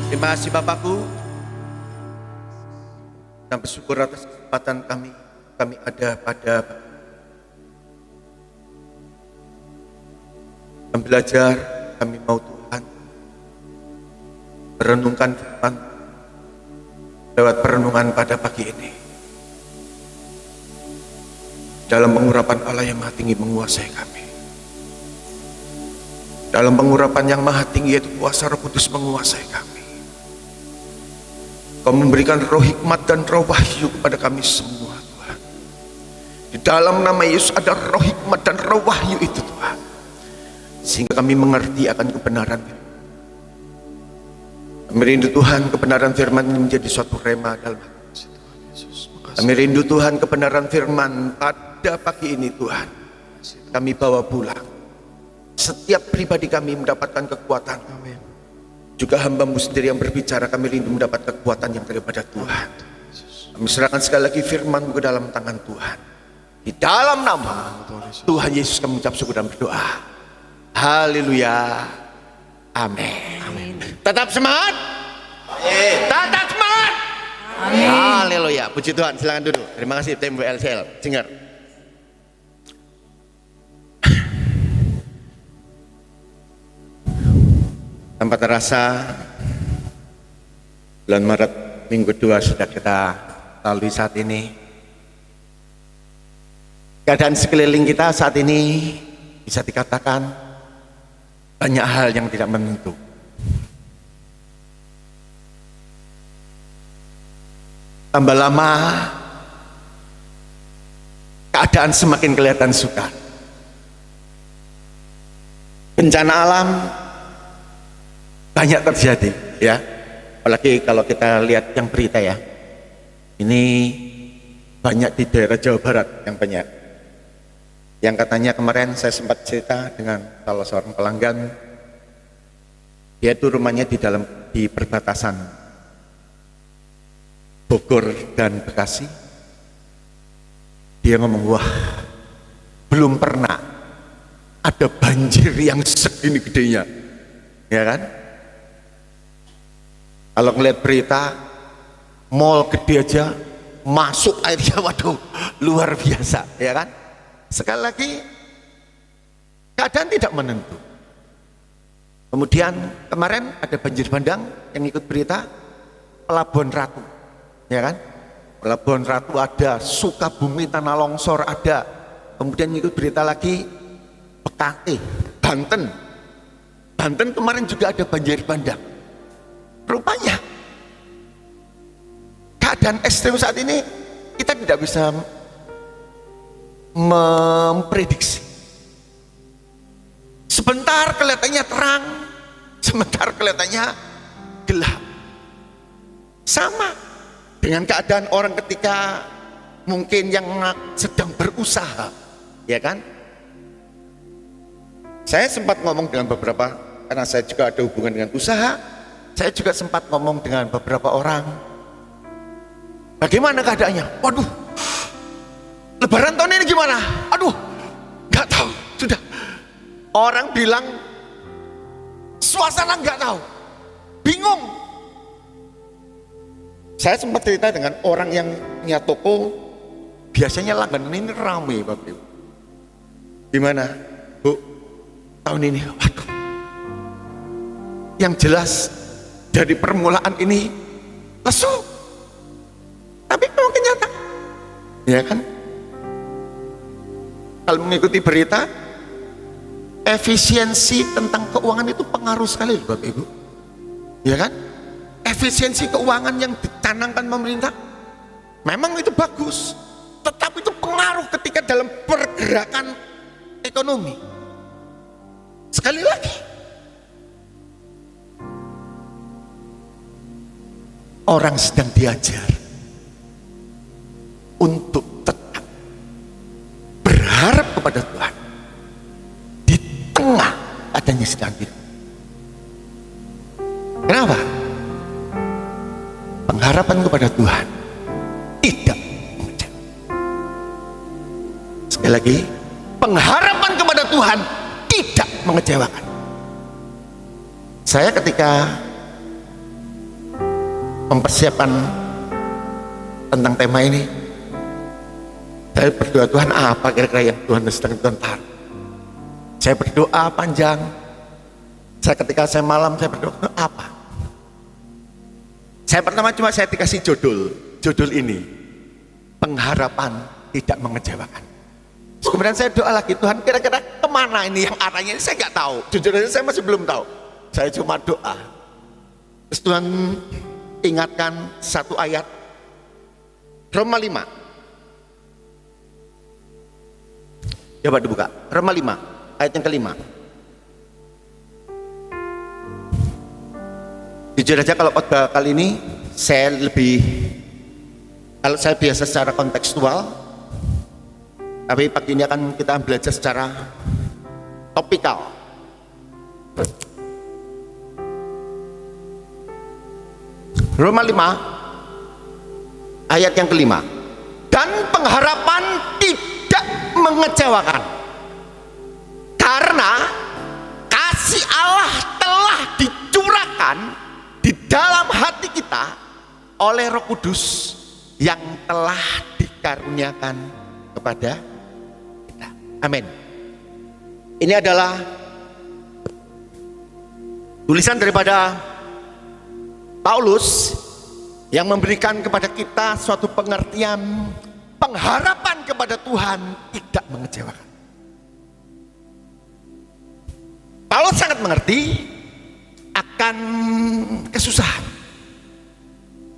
Terima kasih Bapakku, dan bersyukur atas kesempatan kami ada pada kami belajar, kami mau Tuhan merenungkan firman lewat perenungan pada pagi ini. Dalam pengurapan Allah yang maha tinggi menguasai kami. Dalam pengurapan yang maha tinggi yaitu kuasa Roh Kudus menguasai kami. Kau memberikan roh hikmat dan roh wahyu kepada kami semua Tuhan. Di dalam nama Yesus ada roh hikmat dan roh wahyu itu Tuhan, sehingga kami mengerti akan kebenaran firman. Kami rindu Tuhan kebenaran firman ini menjadi suatu rema dalam hati. Kami rindu Tuhan kebenaran firman pada pagi ini Tuhan. Kami bawa pulang. Setiap pribadi kami mendapatkan kekuatan. Juga hamba-Mu sendiri yang berbicara, kami rindu mendapat kekuatan yang daripada Tuhan. Kami serahkan sekali lagi firman-Mu ke dalam tangan Tuhan. Di dalam nama Tuhan Yesus kami mengucap syukur dan berdoa. Haleluya. Amin. Tetap semangat. Tetap semangat. Amin. Haleluya. Puji Tuhan. Silakan duduk. Terima kasih tim WLCL. Singer. Tanpa terasa bulan Maret minggu 2 sudah kita lalui saat ini. Keadaan sekeliling kita saat ini bisa dikatakan banyak hal yang tidak menentu. Tambah lama keadaan semakin kelihatan sukar. Bencana alam banyak terjadi, ya. Apalagi kalau kita lihat yang berita ya. Ini banyak di daerah Jawa Barat yang banyak. Yang katanya kemarin saya sempat cerita dengan salah seorang pelanggan. Dia itu rumahnya di perbatasan Bogor dan Bekasi. Dia ngomong, wah, belum pernah ada banjir yang segini gedenya, ya kan? Kalau ngeliat berita, mall gede aja, masuk airnya, waduh, luar biasa, ya kan? Sekali lagi, keadaan tidak menentu. Kemudian kemarin ada banjir bandang yang ikut berita, Pelabuhan Ratu, ya kan? Pelabuhan Ratu ada, Sukabumi tanah longsor ada, kemudian ikut berita lagi, Bekasi, Banten kemarin juga ada banjir bandang. Rupanya keadaan ekstrem saat ini kita tidak bisa memprediksi. Sebentar kelihatannya terang, sebentar kelihatannya gelap. Sama dengan keadaan orang ketika mungkin yang sedang berusaha, ya kan? Saya sempat ngomong dengan beberapa, karena saya juga ada hubungan dengan usaha. Saya juga sempat ngomong dengan beberapa orang. Bagaimana keadaannya? Waduh, Lebaran tahun ini gimana? Aduh, nggak tahu. Sudah. Orang bilang suasana nggak tahu, bingung. Saya sempat cerita dengan orang yang punya toko, biasanya langganan ini ramai, Bapak Ibu. Gimana, Bu? Tahun ini, waduh. Yang jelas dari permulaan ini lesu, tapi memang kenyataan, ya kan? Kalau mengikuti berita, efisiensi tentang keuangan itu pengaruh sekali, Bapak Ibu, ya kan? Efisiensi keuangan yang dicanangkan pemerintah memang itu bagus, tetapi itu pengaruh ketika dalam pergerakan ekonomi. Sekali lagi, orang sedang diajar untuk tetap berharap kepada Tuhan di tengah adanya sedang tidak. Kenapa? Pengharapan kepada Tuhan tidak mengecewakan. Sekali lagi, pengharapan kepada Tuhan tidak mengecewakan. Saya ketika mempersiapkan tentang tema ini, saya berdoa, Tuhan apa kira-kira yang Tuhan sedang taruh. Saya berdoa panjang. Ketika saya malam saya berdoa, apa? Saya pertama cuma saya dikasih judul ini, pengharapan tidak mengecewakan. Terus kemudian saya doa lagi, Tuhan kira-kira kemana ini yang arahnya ini saya nggak tahu. Jujur aja saya masih belum tahu. Saya cuma doa. Terus Tuhan ingatkan satu ayat, Roma 5. Coba dibuka, Roma 5 ayat yang kelima. Jujur aja kalau khotbah kali ini saya lebih, kalau saya biasa secara kontekstual, tapi pagi ini akan kita belajar secara topikal. Roma 5 ayat yang kelima. Dan pengharapan tidak mengecewakan, karena kasih Allah telah dicurahkan di dalam hati kita oleh Roh Kudus yang telah dikaruniakan kepada kita. Amin. Ini adalah tulisan daripada Paulus yang memberikan kepada kita suatu pengertian pengharapan kepada Tuhan tidak mengecewakan. Paulus sangat mengerti akan kesusahan.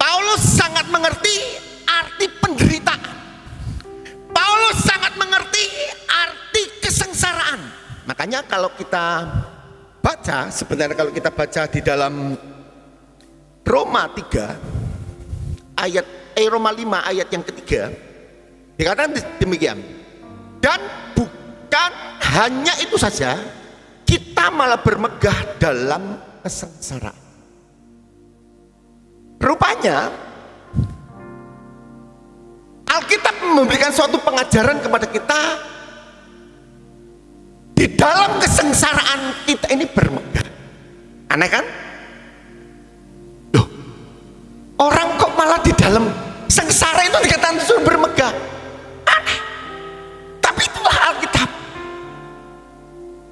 Paulus sangat mengerti arti penderitaan. Paulus sangat mengerti arti kesengsaraan. Makanya kalau kita baca, sebenarnya kalau kita baca di dalam Roma 3 ayat Roma 5 ayat yang ketiga, dikatakan demikian. Dan bukan hanya itu saja, kita malah bermegah dalam kesengsaraan. Rupanya Alkitab memberikan suatu pengajaran kepada kita, di dalam kesengsaraan kita ini bermegah. Aneh kan? Loh, orang kok malah di dalam sengsara itu dikatakan suruh bermegah? Aneh. Tapi itulah Alkitab.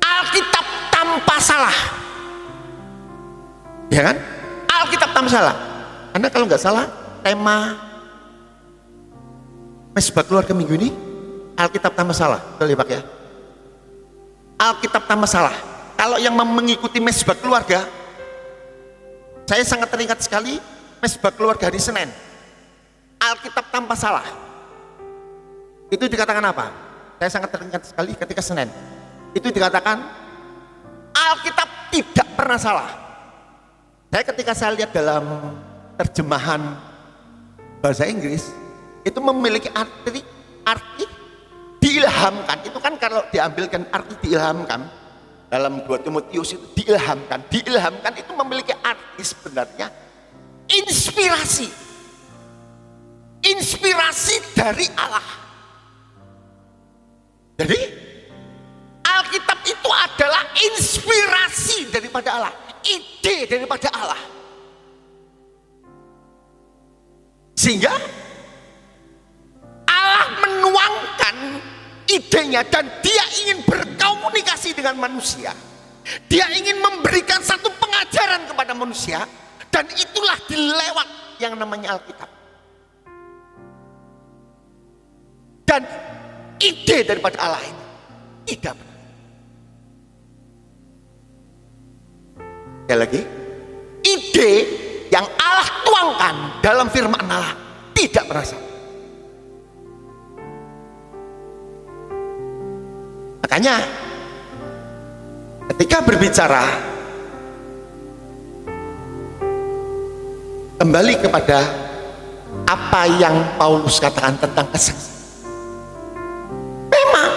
Alkitab tanpa salah. Ya kan? Alkitab tanpa salah. Anda kalau nggak salah, tema Mesbah Keluarga minggu ini Alkitab tanpa salah. Betul ya Pak ya? Alkitab tanpa salah. Kalau yang mengikuti Mesbah Keluarga, saya sangat teringat sekali Mesbah Keluarga hari Senin. Alkitab tanpa salah. Itu dikatakan apa? Saya sangat teringat sekali ketika Senin. Itu dikatakan Alkitab tidak pernah salah. Ketika saya lihat dalam terjemahan bahasa Inggris, itu memiliki arti diilhamkan. Itu kan kalau diambilkan arti diilhamkan, dalam 2 Timotius itu diilhamkan. Diilhamkan itu memiliki arti sebenarnya inspirasi. Inspirasi dari Allah. inspirasi daripada Allah, ide daripada Allah. Sehingga Allah menuangkan idenya dan dia ingin berkomunikasi dengan manusia. Dia ingin memberikan satu pengajaran kepada manusia, dan itulah dilewat yang namanya Alkitab. Dan ide daripada Allah ini tidak benar. Sekali lagi, ide yang Allah tuangkan dalam firman Allah tidak pernah salah. Makanya ketika berbicara kembali kepada apa yang Paulus katakan tentang kesengsaraan, memang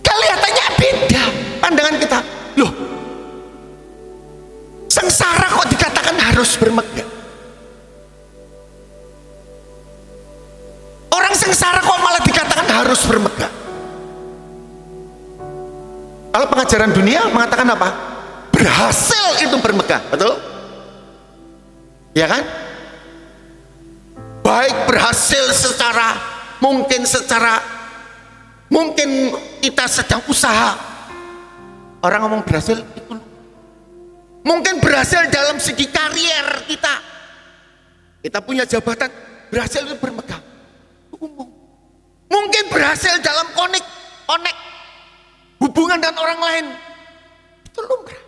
kelihatannya beda pandangan kita. Loh, sengsara kok dikatakan harus bermegah? Orang sengsara kok malah dikatakan harus bermegah? Kalau pengajaran dunia mengatakan apa? Berhasil itu bermegah, betul? Ya kan? Baik berhasil mungkin kita sedang usaha. Orang ngomong berhasil itu mungkin berhasil dalam segi karier kita. Kita punya jabatan, berhasil itu bermegah. Itu umum. Mungkin berhasil dalam konek hubungan dengan orang lain, itu lumrah.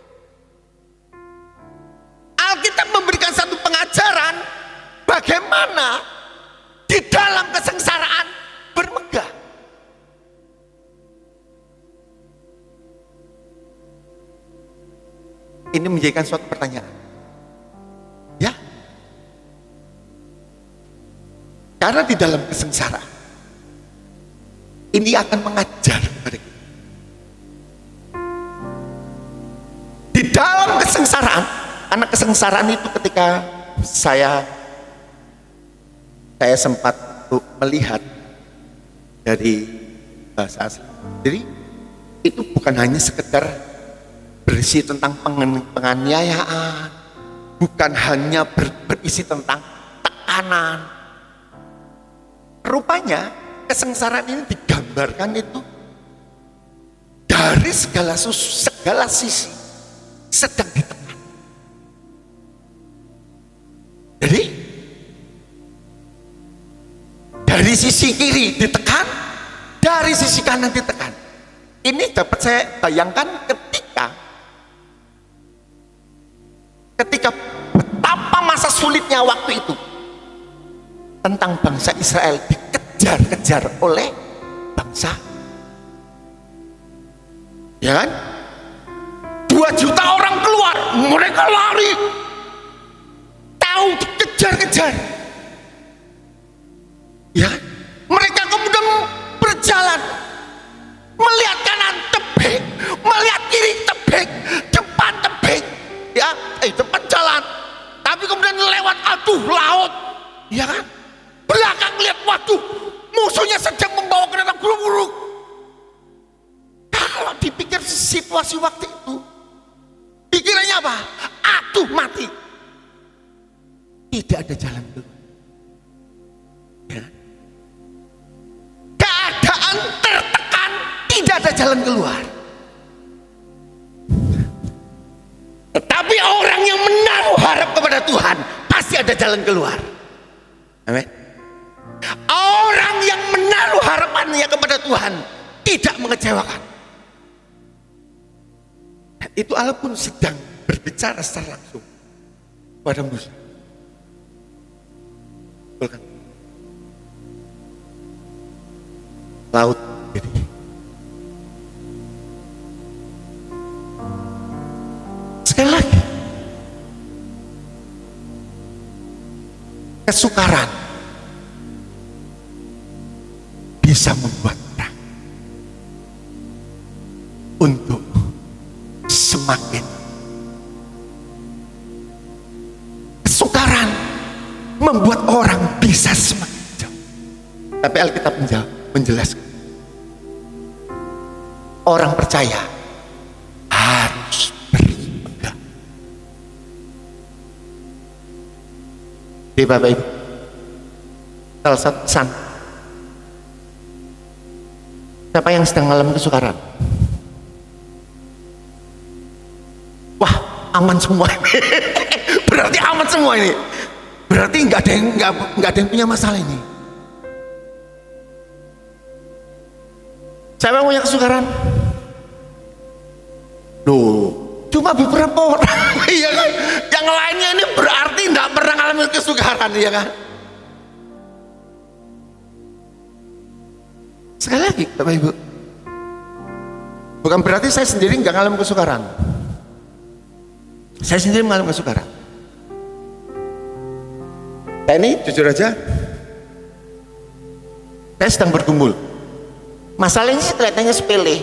Alkitab memberikan satu pengajaran bagaimana di dalam kesengsaraan bermegah. Ini menjadikan suatu pertanyaan, ya, karena di dalam kesengsaraan ini akan mengajar kepada kita. Di dalam kesengsaraan, karena kesengsaraan itu ketika saya sempat melihat dari bahasa asli. Jadi itu bukan hanya sekedar berisi tentang penganiayaan, bukan hanya berisi tentang tekanan. Rupanya kesengsaraan ini digambarkan itu dari segala sisi sedang ditekan. Jadi dari sisi kiri ditekan, dari sisi kanan ditekan. Ini dapat saya bayangkan ketika betapa masa sulitnya waktu itu tentang bangsa Israel dikejar-kejar oleh bangsa, ya kan? 2 juta orang keluar, mereka lari, tahu dikejar-kejar, ya kan? Mereka kemudian berjalan, melihat kanan tebing, melihat kiri tebing, depan tebing, ya, depan jalan, tapi kemudian lewat laut, ya kan? Belakang lihat, waduh, musuhnya sedang membawa kereta burung-burung. Kalau dipikir situasi waktu itu, pikirannya apa? Aduh, mati. Tidak ada jalan keluar. Ya. Keadaan tertekan, tidak ada jalan keluar. Tetapi orang yang menaruh harap kepada Tuhan pasti ada jalan keluar. Amin. Orang yang menaruh harapannya kepada Tuhan tidak mengecewakan. Itu Allah pun sedang berbicara secara langsung pada Musa. Betul kan? Laut jadi. Sekali lagi, kesukaran bisa membuat orang untuk semakin, kesukaran membuat orang bisa semakin jauh. Tapi Alkitab menjelaskan percaya harus berpegang. Jadi Bapak Ibu, salah satu pesan, siapa yang sedang mengalami kesukaran? Wah, aman semua ini. Berarti aman semua ini. Berarti nggak ada yang punya masalah ini. Siapa yang punya kesukaran? Loh, cuma beberapa orang. Iya kan? Yang lainnya ini berarti nggak pernah mengalami kesukaran, ya kan? Sekali lagi, Bapak Ibu, bukan berarti saya sendiri nggak mengalami kesukaran. Saya sendiri mengalami kesukaran. Saya ini jujur aja, saya sedang bergumul. Masalahnya sih kelihatannya sepele.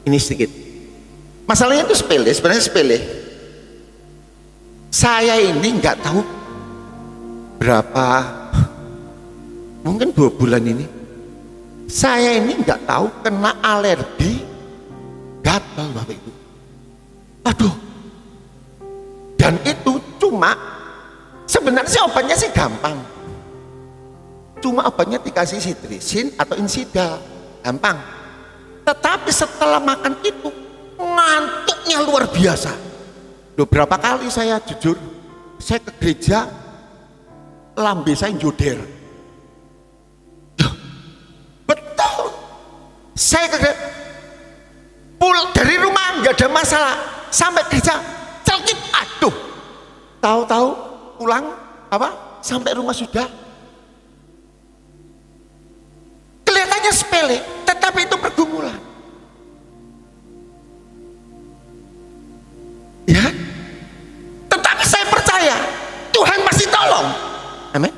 Ini sedikit. Masalahnya itu sepele, sebenarnya sepele. Saya ini nggak tahu berapa, mungkin 2 bulan ini, saya ini nggak tahu kena alergi gatal, Bapak Ibu. Aduh. Dan itu cuma, sebenarnya obatnya sih gampang. Cuma obatnya dikasih Cetirizine atau Insidal, gampang. Tetapi setelah makan itu, ngantuknya luar biasa. Beberapa kali saya jujur, saya ke gereja, lambe saya joder. Betul. Saya ke gereja, dari rumah nggak ada masalah, sampai gereja celkit, aduh, tahu-tahu pulang apa sampai rumah sudah kelihatannya sepele, tetapi itu pergumulan, ya. Tetapi saya percaya Tuhan pasti tolong, amin.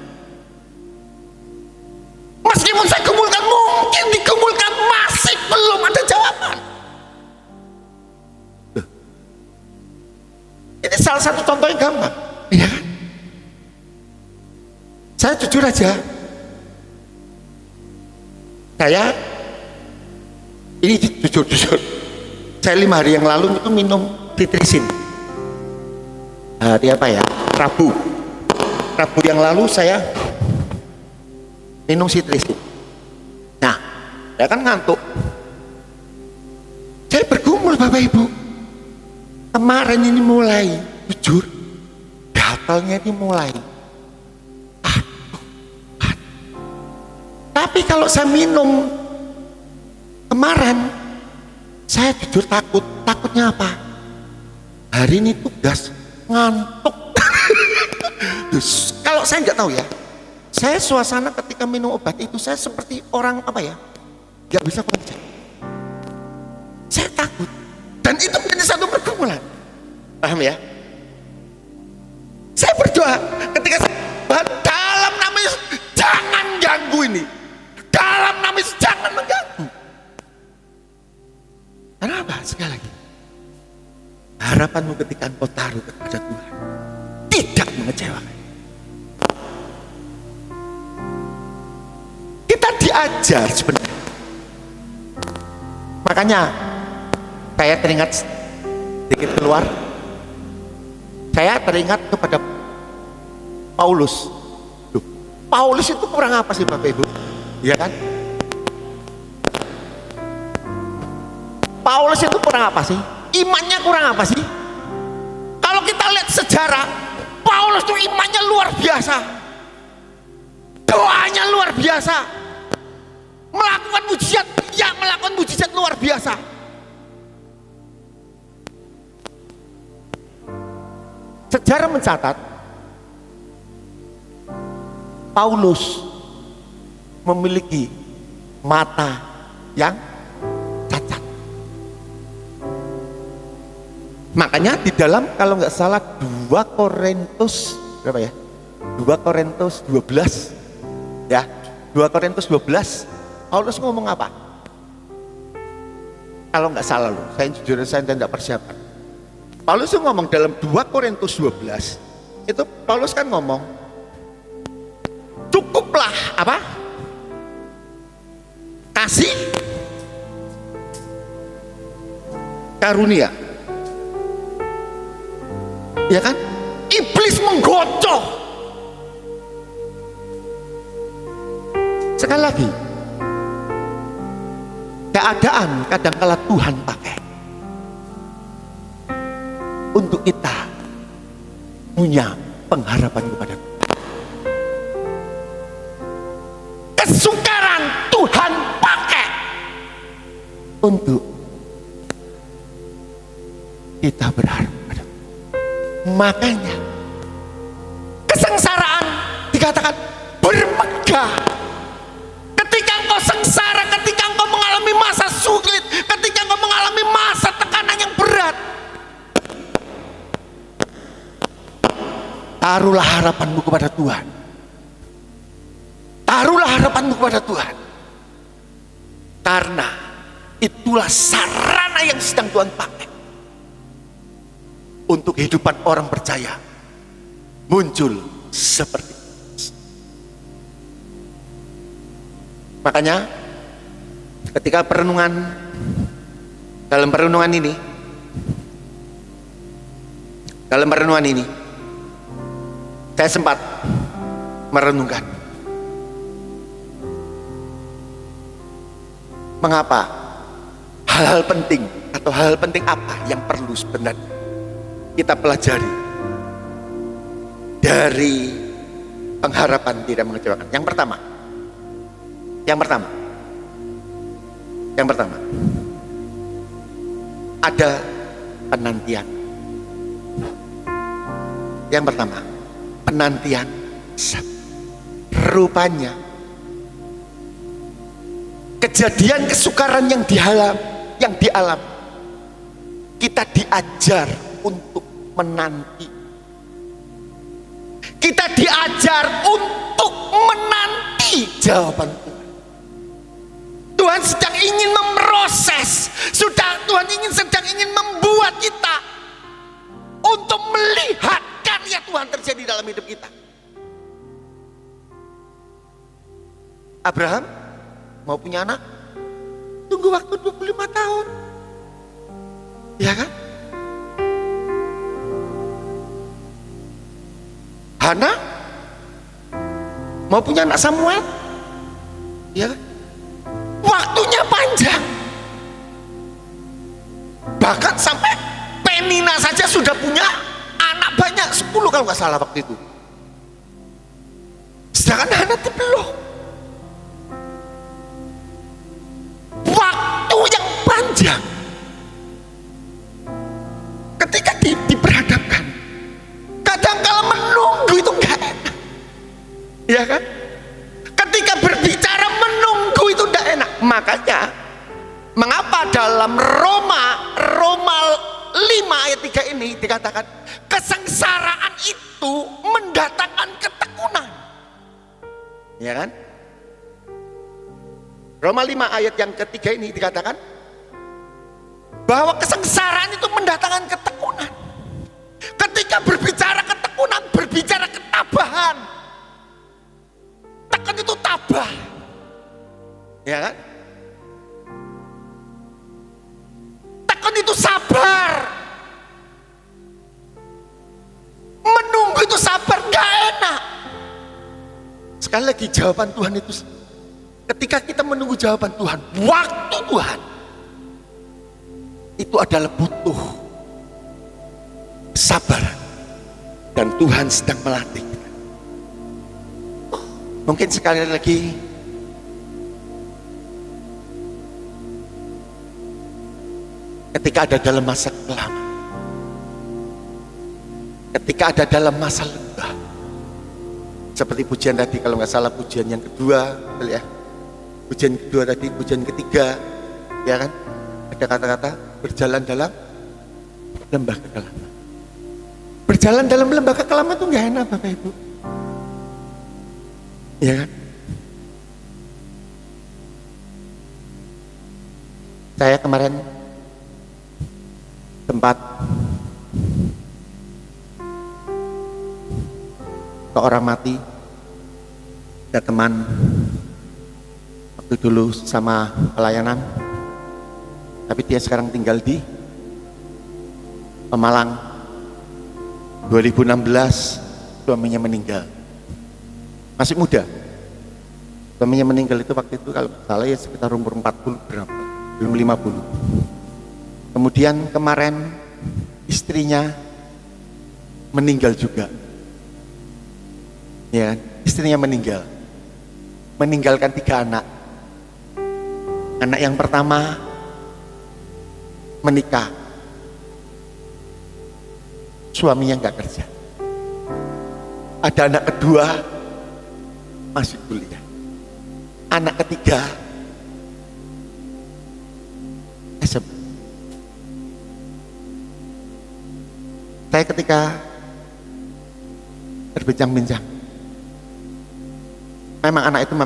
Meskipun saya gumulkan, mungkin digumulkan masih belum ada jawaban. Ini salah satu contoh yang gampang, ya kan? Saya jujur aja, saya ini jujur, saya 5 hari yang lalu itu minum Cetirizine. Hari apa ya? Rabu yang lalu saya minum Cetirizine. Nah, saya kan ngantuk. Saya bergumul, Bapak Ibu. Kemarin ini mulai, jujur, gatalnya ini mulai. Tapi kalau saya minum kemarin, saya jujur takut. Takutnya apa? Hari ini tugas, ngantuk. Kalau saya nggak tahu ya, saya suasana ketika minum obat itu saya seperti orang apa ya, nggak bisa kerja. Saya takut. Dan itu menjadi satu pergumulan, paham ya? Saya berdoa ketika saya dalam nama Yesus, jangan ganggu ini, dalam nama Yesus jangan mengganggu. Kenapa? Sekali lagi, harapanmu ketika engkau taruh kepada Tuhan tidak mengecewakan. Kita diajar sebenarnya, makanya saya teringat sedikit keluar, saya teringat kepada Paulus. Duh, Paulus itu kurang apa sih Bapak Ibu? Iya kan? Paulus itu kurang apa sih? Imannya kurang apa sih? Kalau kita lihat sejarah, Paulus itu imannya luar biasa, doanya luar biasa, melakukan mujizat luar biasa. Sejarah mencatat Paulus memiliki mata yang cacat. Makanya di dalam kalau nggak salah 2 Korintus berapa ya? 2 Korintus 12 ya, 2 Korintus 12 Paulus ngomong apa? Kalau nggak salah loh, saya jujur saya tidak persiapan. Paulus itu ngomong dalam 2 Korintus 12 itu Paulus kan ngomong cukuplah apa? kasih karunia. Ya kan? Iblis menggocok. Sekali lagi, keadaan kadangkala Tuhan pakai untuk kita punya pengharapan kepada Tuhan. Kesukaran Tuhan pakai untuk kita berharap pada Tuhan. Makanya kesengsaraan dikatakan bermegah. Ketika engkau sengsara, ketika engkau mengalami masa sulit, ketika engkau mengalami masa tekanan yang berat, taruhlah harapanmu kepada Tuhan. Taruhlah harapanmu kepada Tuhan. Karena itulah sarana yang sedang Tuhan pakai untuk kehidupan orang percaya muncul seperti itu. Makanya ketika dalam perenungan ini saya sempat merenungkan mengapa hal-hal penting atau hal penting apa yang perlu sebenarnya kita pelajari dari pengharapan tidak mengecewakan. Yang pertama ada penantian. Yang pertama penantian. Rupanya kejadian kesukaran yang dialami, kita diajar untuk menanti. Kita diajar untuk menanti jawaban Tuhan. Tuhan sedang ingin memproses, Tuhan sedang ingin membuat kita untuk melihat karya Tuhan terjadi dalam hidup kita. Abraham mau punya anak, tunggu waktu 25 tahun. Ya kan? Hana mau punya anak Samuel. Ya kan? Waktunya panjang. Bahkan sampai Penina saja sudah punya anak banyak, 10 kalau nggak salah waktu itu. Sedangkan Hana belum. Waktu yang panjang. Ketika diperhadapkan, kadang-kala menunggu itu nggak enak. Ya kan? Ketika berbicara menunggu itu nggak enak. Makanya mengapa dalam Roma 5 ayat 3 ini dikatakan kesengsaraan itu mendatangkan ketekunan. Ya kan? Roma 5 ayat yang ketiga ini dikatakan bahwa kesengsaraan itu mendatangkan ketekunan. Ketika berbicara ketekunan, berbicara ketabahan. Tekun itu tabah. Ya kan? Tekun itu sabar. Menunggu itu sabar, gak enak. Sekali lagi jawaban Tuhan itu, ketika kita menunggu jawaban Tuhan, waktu Tuhan itu adalah butuh sabar, dan Tuhan sedang melatih kita. Mungkin sekali lagi ketika ada dalam masa kekelaman, ketika ada dalam masa lembah, seperti pujian tadi, kalau nggak salah pujian yang kedua, ya, pujian kedua tadi, pujian ketiga, ya kan, ada kata-kata berjalan dalam lembah kekelaman. Berjalan dalam lembah kekelaman itu nggak enak, Bapak Ibu, ya kan? Saya kemarin tempat seorang mati, ada teman waktu Itu dulu sama pelayanan, tapi dia sekarang tinggal di Pemalang. 2016 suaminya meninggal, masih muda. Suaminya meninggal itu waktu itu kalau salah ya sekitar umur 40 berapa, belum 50. Kemudian kemarin istrinya meninggal juga, ya istrinya meninggal, meninggalkan 3 anak. Anak yang pertama menikah, suaminya nggak kerja. Ada anak kedua masih kuliah. Anak ketiga SMP. Saya ketika berbincang-bincang, memang anak itu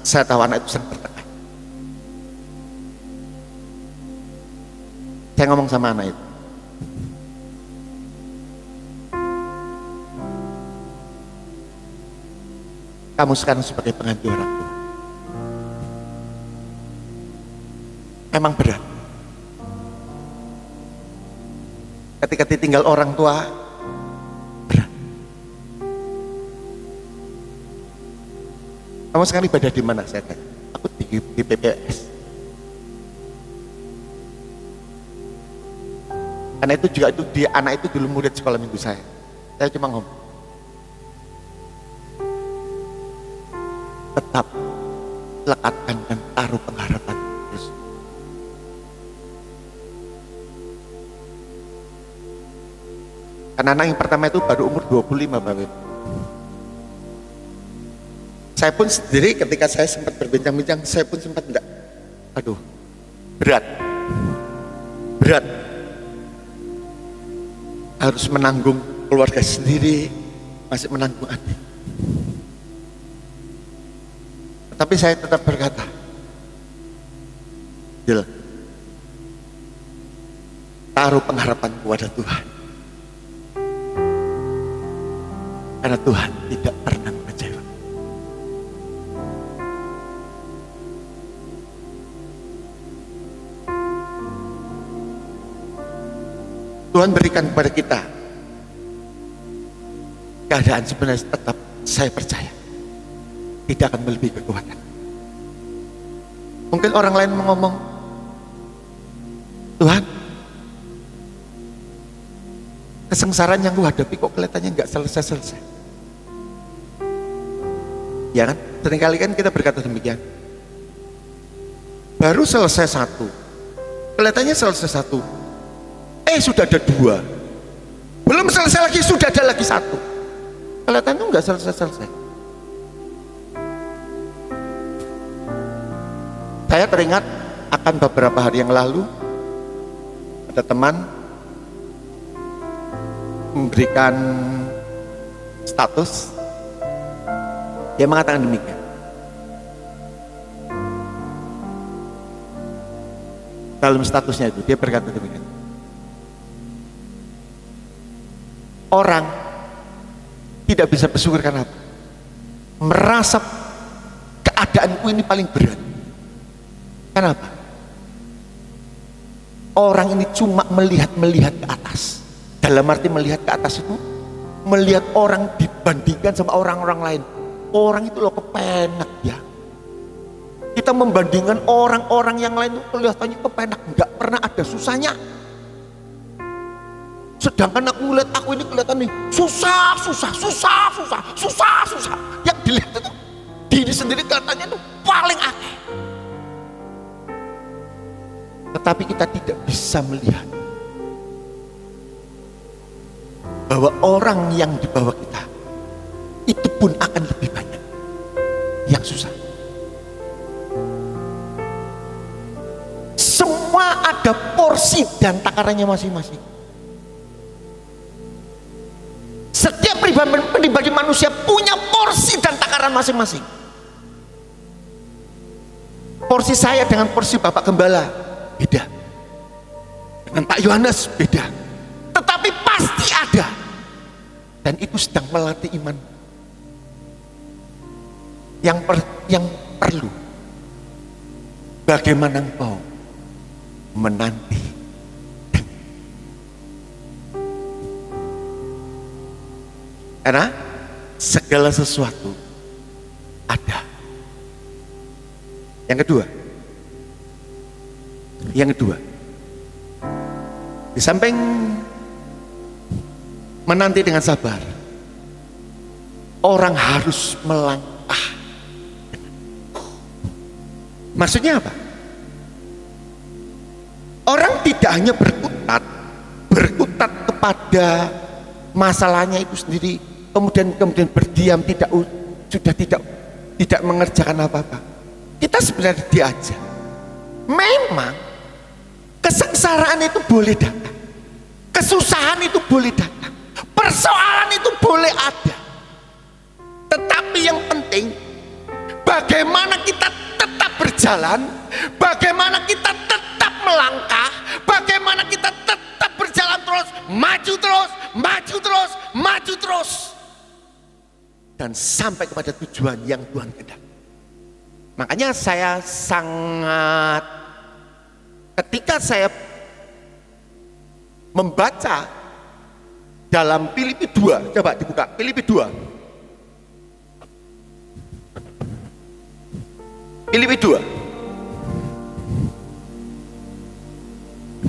saya tahu anak itu sering bertengkar. Saya ngomong sama anak itu, kamu sekarang sebagai pengganti orang tua, emang berat. Ketika ditinggal orang tua, berat. Kamu sekarang ibadah di mana? Saya tanya. Aku di PPS. Karena itu juga anak itu dulu murid sekolah minggu saya. Saya cuma ngomong, tetap lekatkan dan taruh pengharapan terus. Karena anak yang pertama itu baru umur 25 Bapak. Saya pun sendiri ketika saya sempat berbincang-bincang, saya pun sempat enggak, aduh berat, harus menanggung keluarga sendiri, masih menanggung adik. Tapi saya tetap berkata, Jel, taruh pengharapan kepada Tuhan, karena Tuhan tidak pernah mengecewakan. Tuhan berikan kepada kita keadaan sebenarnya, tetap saya percaya tidak akan melebihi kekuatan. Mungkin orang lain ngomong, Tuhan, kesengsaraan yang ku hadapi kok kelihatannya nggak selesai-selesai. Ya kan? Seringkali kan kita berkata demikian. Baru selesai 1, kelihatannya selesai 1, sudah ada 2, belum selesai lagi sudah ada lagi 1, kelihatannya nggak selesai-selesai. Saya teringat akan beberapa hari yang lalu ada teman memberikan status, dia mengatakan demikian, dalam statusnya itu dia berkata demikian, orang tidak bisa bersyukur karena apa? Merasa keadaanku ini paling berat. Kenapa? Orang ini cuma melihat ke atas. Dalam arti melihat ke atas itu, melihat orang dibandingkan sama orang-orang lain. Orang itu loh kepenak ya. Kita membandingkan orang-orang yang lain itu kelihatannya kepenak, nggak pernah ada susahnya. Sedangkan aku lihat aku ini kelihatan nih susah. Yang dilihat itu diri sendiri kelihatannya itu paling akeh. Tetapi kita tidak bisa melihat bahwa orang yang di bawah kita itu pun akan lebih banyak yang susah. Semua ada porsi dan takarannya masing-masing. Setiap pribadi manusia punya porsi dan takaran masing-masing. Porsi saya dengan porsi Bapak Gembala beda, dengan Pak Yohanes beda, tetapi pasti ada, dan itu sedang melatih iman. Yang perlu bagaimana engkau menanti. Karena segala sesuatu ada. Yang kedua, di samping menanti dengan sabar, orang harus melangkah. Maksudnya apa? Orang tidak hanya berkutat kepada masalahnya itu sendiri, kemudian berdiam, tidak mengerjakan apa-apa. Kita sebenarnya diajak. Memang kesengsaraan itu boleh datang, kesusahan itu boleh datang, persoalan itu boleh ada. Tetapi yang penting bagaimana kita tetap berjalan, bagaimana kita tetap melangkah, bagaimana kita tetap berjalan terus, maju terus, maju terus, maju terus, dan sampai kepada tujuan yang Tuhan kehendaki. Makanya saya sangat, ketika saya membaca dalam Filipi 2, coba dibuka Filipi 2. Filipi 2.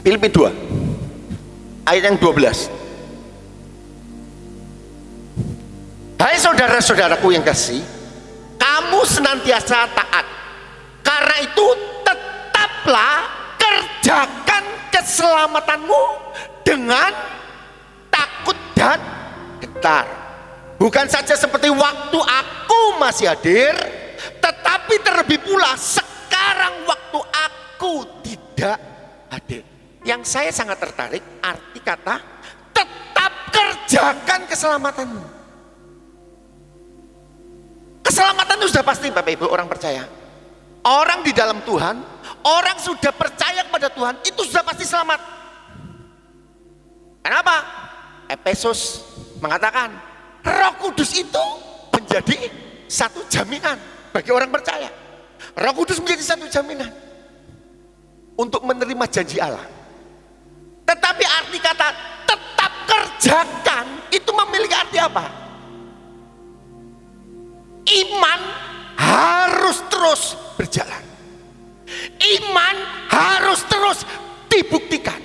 Filipi 2 ayat yang 12. Hai saudara-saudaraku yang kasih, kamu senantiasa taat. Karena itu tetaplah kerjakan keselamatanmu dengan takut dan gentar. Bukan saja seperti waktu aku masih hadir, tetapi terlebih pula sekarang waktu aku tidak hadir. Yang saya sangat tertarik arti kata tetap kerjakan keselamatanmu. Keselamatan itu sudah pasti Bapak Ibu orang percaya. Orang di dalam Tuhan, orang sudah percaya kepada Tuhan, itu sudah pasti selamat. Kenapa? Efesus mengatakan Roh Kudus itu menjadi satu jaminan bagi orang percaya. Roh Kudus menjadi satu jaminan untuk menerima janji Allah. Tetapi arti kata tetap kerjakan itu memiliki arti apa? Iman harus terus berjalan. Iman harus terus dibuktikan.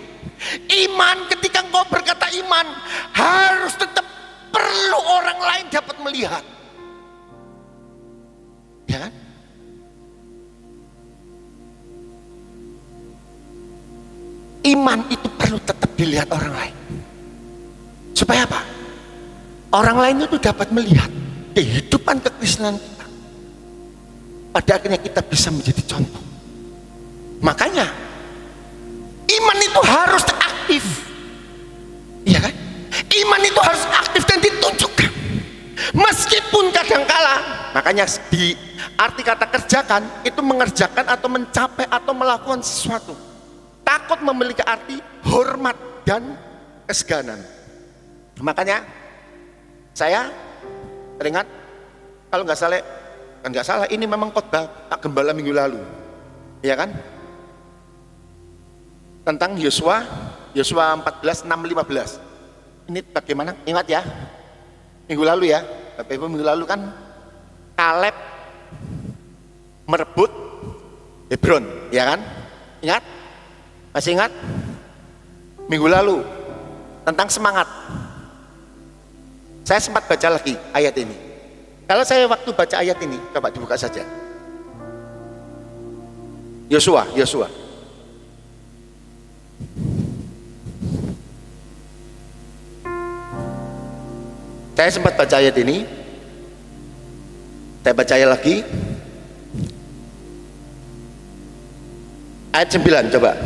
Iman, ketika engkau berkata iman, harus tetap perlu orang lain dapat melihat. Ya kan? Iman itu perlu tetap dilihat orang lain. Supaya apa? Orang lain itu dapat melihat kehidupan kekristenan kita. Pada akhirnya kita bisa menjadi contoh. Makanya iman itu harus aktif. Iya kan? Iman itu harus aktif dan ditunjukkan. Meskipun kadangkala, makanya di arti kata kerjakan itu mengerjakan atau mencapai atau melakukan sesuatu. Takut memiliki arti hormat dan keseganan. Makanya saya teringat, kalau nggak salah, ini memang khotbah Pak Gembala minggu lalu, ya kan? Tentang Yosua 14, 6, 15. Ini bagaimana? Ingat ya, minggu lalu ya, Bapak Ibu, minggu lalu kan Kaleb merebut Hebron, ya kan? Ingat? Masih ingat? Minggu lalu tentang semangat. Saya sempat baca lagi ayat ini. Kalau saya waktu baca ayat ini, coba dibuka saja. Yosua. Saya sempat baca ayat ini. Saya baca ayat lagi. Ayat 9 coba.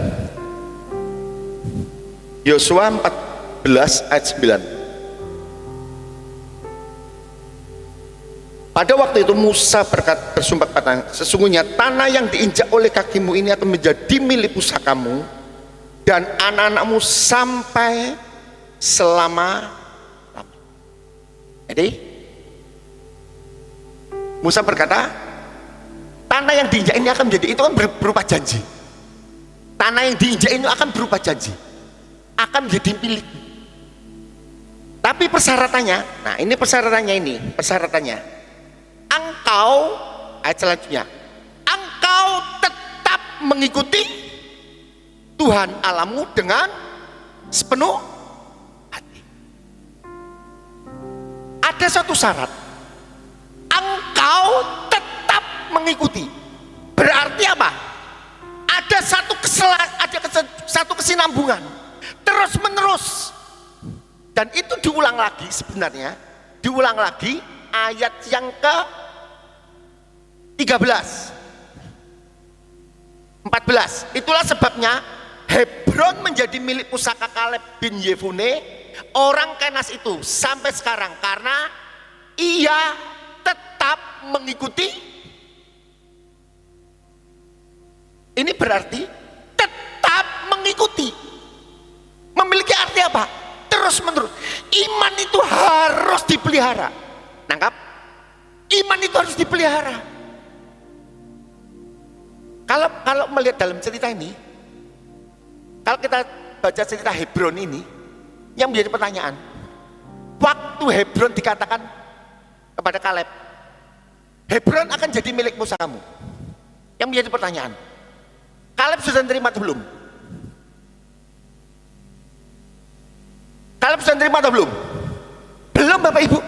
Yosua 14 ayat 9. Pada waktu itu Musa bersumpah kata, sesungguhnya tanah yang diinjak oleh kakimu ini akan menjadi milik pusakamu dan anak-anakmu sampai selama-lamanya. Jadi Musa berkata, Tanah yang diinjak ini akan menjadi, itu kan berupa janji. Tanah yang diinjak ini akan berupa janji, akan menjadi milik. Tapi persyaratannya, nah ini persyaratannya, engkau, ayat selanjutnya, engkau tetap mengikuti Tuhan Allahmu dengan sepenuh hati. Ada satu syarat, engkau tetap mengikuti. Berarti apa? Ada satu kesinambungan terus menerus, dan itu diulang lagi sebenarnya, diulang lagi ayat yang ke 14. Itulah sebabnya Hebron menjadi milik pusaka Kaleb bin Yefune orang Kenas itu sampai sekarang, karena ia tetap mengikuti. Ini berarti tetap mengikuti. Memiliki arti apa? Terus menerus. Iman itu harus dipelihara. Nangkap? Iman itu harus dipelihara. Kalau melihat dalam cerita ini, kalau kita baca cerita Hebron ini, yang menjadi pertanyaan, waktu Hebron dikatakan kepada Kaleb, Hebron akan jadi milik pusakamu. Yang menjadi pertanyaan, Kaleb sudah terima atau belum? Kaleb sudah terima atau belum? Belum, Bapak Ibu.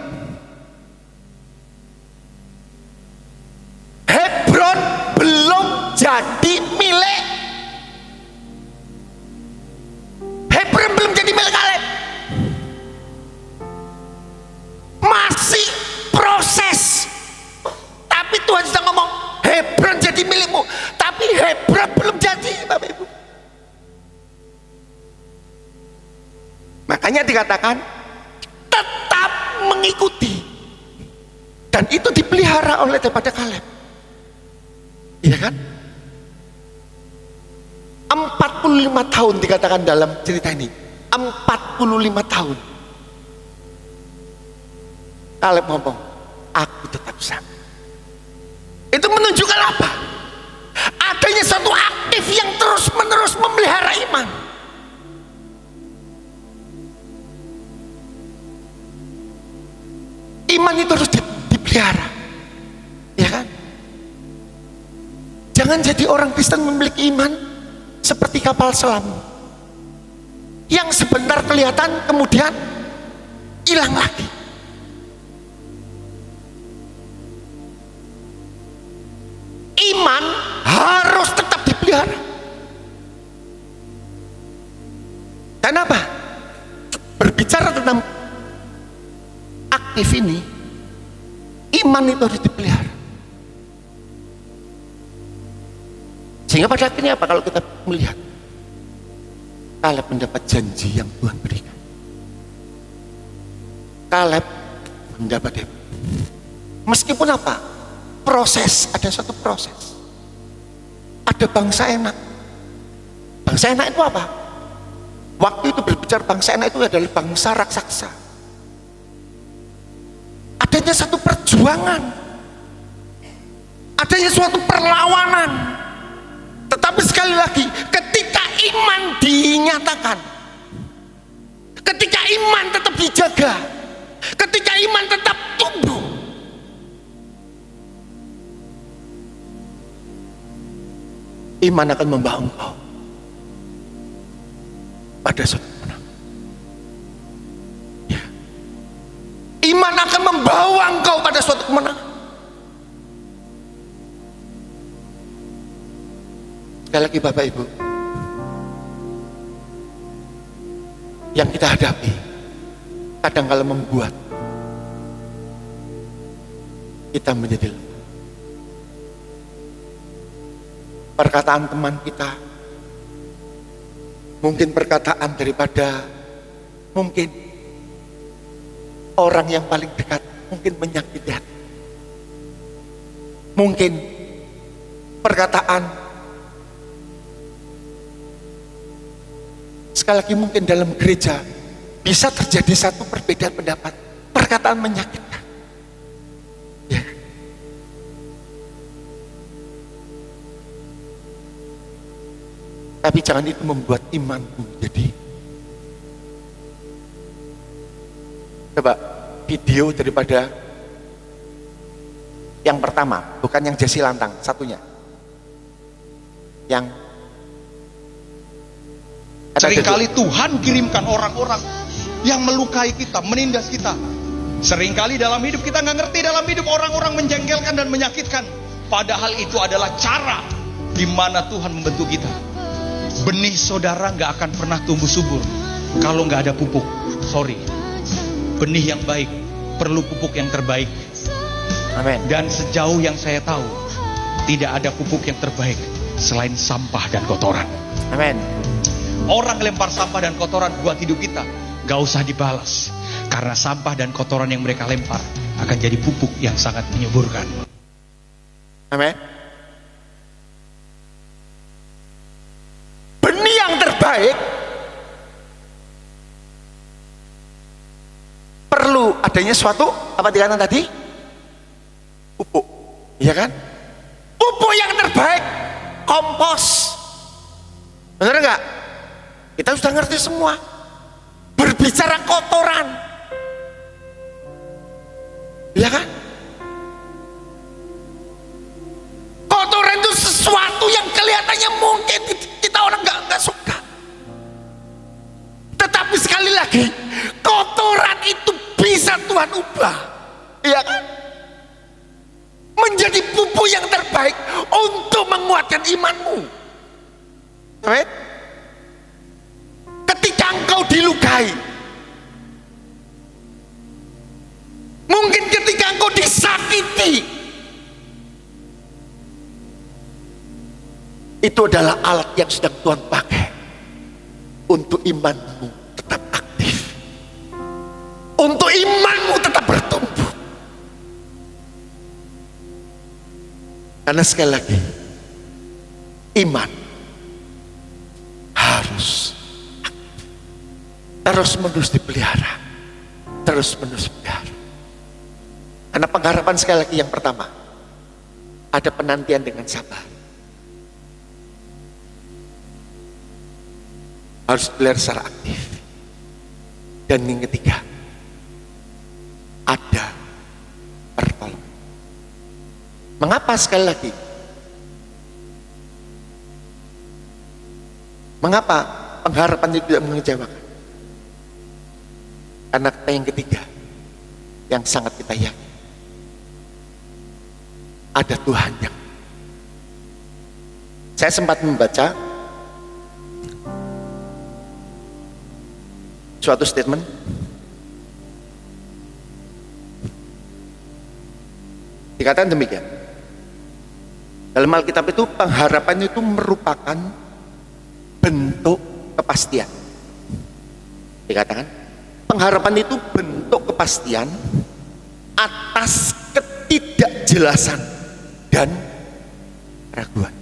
Hebron belum jadi milik. Hebron belum jadi milik Kaleb. Masih proses. Tapi Tuhan sedang ngomong, Hebron jadi milikmu. Tapi Hebron belum jadi, Bapak Ibu. Makanya dikatakan tetap mengikuti, dan itu dipelihara oleh daripada Kaleb. Iya kan? 45 tahun dikatakan dalam cerita ini. 45 tahun Kaleb ngomong, aku tetap sama. Itu menunjukkan apa? Adanya satu aktif yang terus menerus memelihara iman. Iman itu harus dipelihara, ya kan? Jangan jadi orang Kristen memiliki iman seperti kapal selam yang sebentar kelihatan kemudian hilang lagi. Iman harus tetap dipelihara. Kenapa? Berbicara tentang aktif ini, iman itu harus dipelihara. Sehingga pada akhirnya apa? Kalau kita melihat Kaleb mendapat janji yang Tuhan berikan. Kaleb mendapat Hebron. Meskipun apa? Proses, ada satu proses. Ada bangsa enak. Bangsa enak itu apa? Waktu itu berbicara bangsa enak itu adalah bangsa raksasa. Adanya satu perjuangan, adanya suatu perlawanan. Tetapi sekali lagi, ketika iman dinyatakan, ketika iman tetap dijaga, ketika iman tetap tumbuh, iman akan membawa engkau pada suatu kemenangan. Ya. Iman akan membawa engkau pada suatu kemenangan. Sekali lagi Bapak Ibu, yang kita hadapi kadang-kala membuat kita menjadi lemah. Perkataan teman kita, mungkin perkataan daripada mungkin orang yang paling dekat, mungkin menyakiti hati. Mungkin perkataan, sekali lagi mungkin dalam gereja bisa terjadi satu perbedaan pendapat, perkataan menyakitkan. Ya. Tapi jangan itu membuat imanmu jadi. Coba video daripada yang pertama, bukan yang Jesse Lantang, satunya. Yang seringkali Tuhan kirimkan orang-orang yang melukai kita, menindas kita. Seringkali dalam hidup kita nggak ngerti, dalam hidup orang-orang menjengkelkan dan menyakitkan. Padahal itu adalah cara di mana Tuhan membentuk kita. Benih saudara nggak akan pernah tumbuh subur kalau nggak ada pupuk. Sorry, benih yang baik perlu pupuk yang terbaik. Amin. Dan sejauh yang saya tahu, tidak ada pupuk yang terbaik selain sampah dan kotoran. Amin. Orang lempar sampah dan kotoran buat hidup kita, gak usah dibalas. Karena sampah dan kotoran yang mereka lempar akan jadi pupuk yang sangat menyuburkan. Amin. Benih yang terbaik perlu adanya suatu, apa dikatakan tadi? Pupuk, iya kan? Pupuk yang terbaik, kompos. Bener nggak? Kita sudah ngerti semua. Berbicara kotoran, iya kan? Kotoran itu sesuatu yang kelihatannya mungkin kita orang nggak suka. Tetapi sekali lagi, kotoran itu bisa Tuhan ubah, iya kan? Menjadi pupuk yang terbaik untuk menguatkan imanmu. Amin. Ketika engkau dilukai, mungkin ketika engkau disakiti, itu adalah alat yang sedang Tuhan pakai untuk imanmu tetap aktif, untuk imanmu tetap bertumbuh. Karena sekali lagi, iman harus terus-menerus dipelihara, terus-menerus dipelihara. Karena pengharapan sekali lagi yang pertama, ada penantian dengan sabar. Harus dipelihara secara aktif. Dan yang ketiga, ada pertolongan. Mengapa sekali lagi? Mengapa pengharapan itu tidak mengecewakan? Karena yang ketiga, yang sangat kita yakin, ada Tuhan yang. Saya sempat membaca suatu statement dikatakan demikian. Dalam Alkitab itu pengharapan itu merupakan bentuk kepastian. Dikatakan pengharapan itu bentuk kepastian atas ketidakjelasan dan keraguan.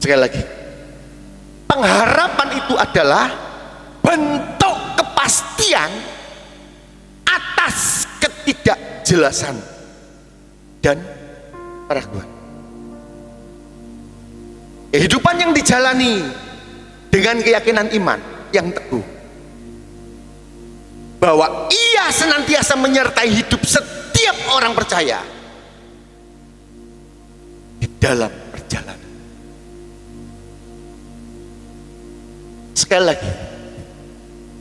Sekali lagi, pengharapan itu adalah bentuk kepastian atas ketidakjelasan dan keraguan. Kehidupan yang dijalani dengan keyakinan iman yang teguh bahwa ia senantiasa menyertai hidup setiap orang percaya di dalam perjalanan. Sekali lagi,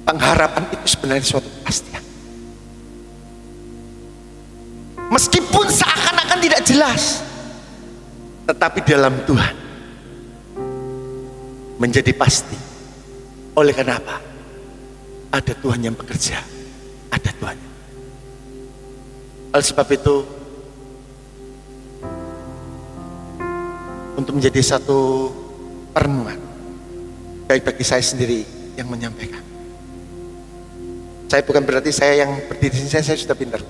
pengharapan itu sebenarnya suatu kepastian. Meskipun seakan-akan tidak jelas, tetapi dalam Tuhan menjadi pasti. Oleh karena apa? Ada Tuhan yang bekerja, ada Tuhan. Oleh sebab itu, untuk menjadi satu perenungan, baik bagi saya sendiri yang menyampaikan. Saya bukan berarti saya yang berdiri di sini saya sudah pintar.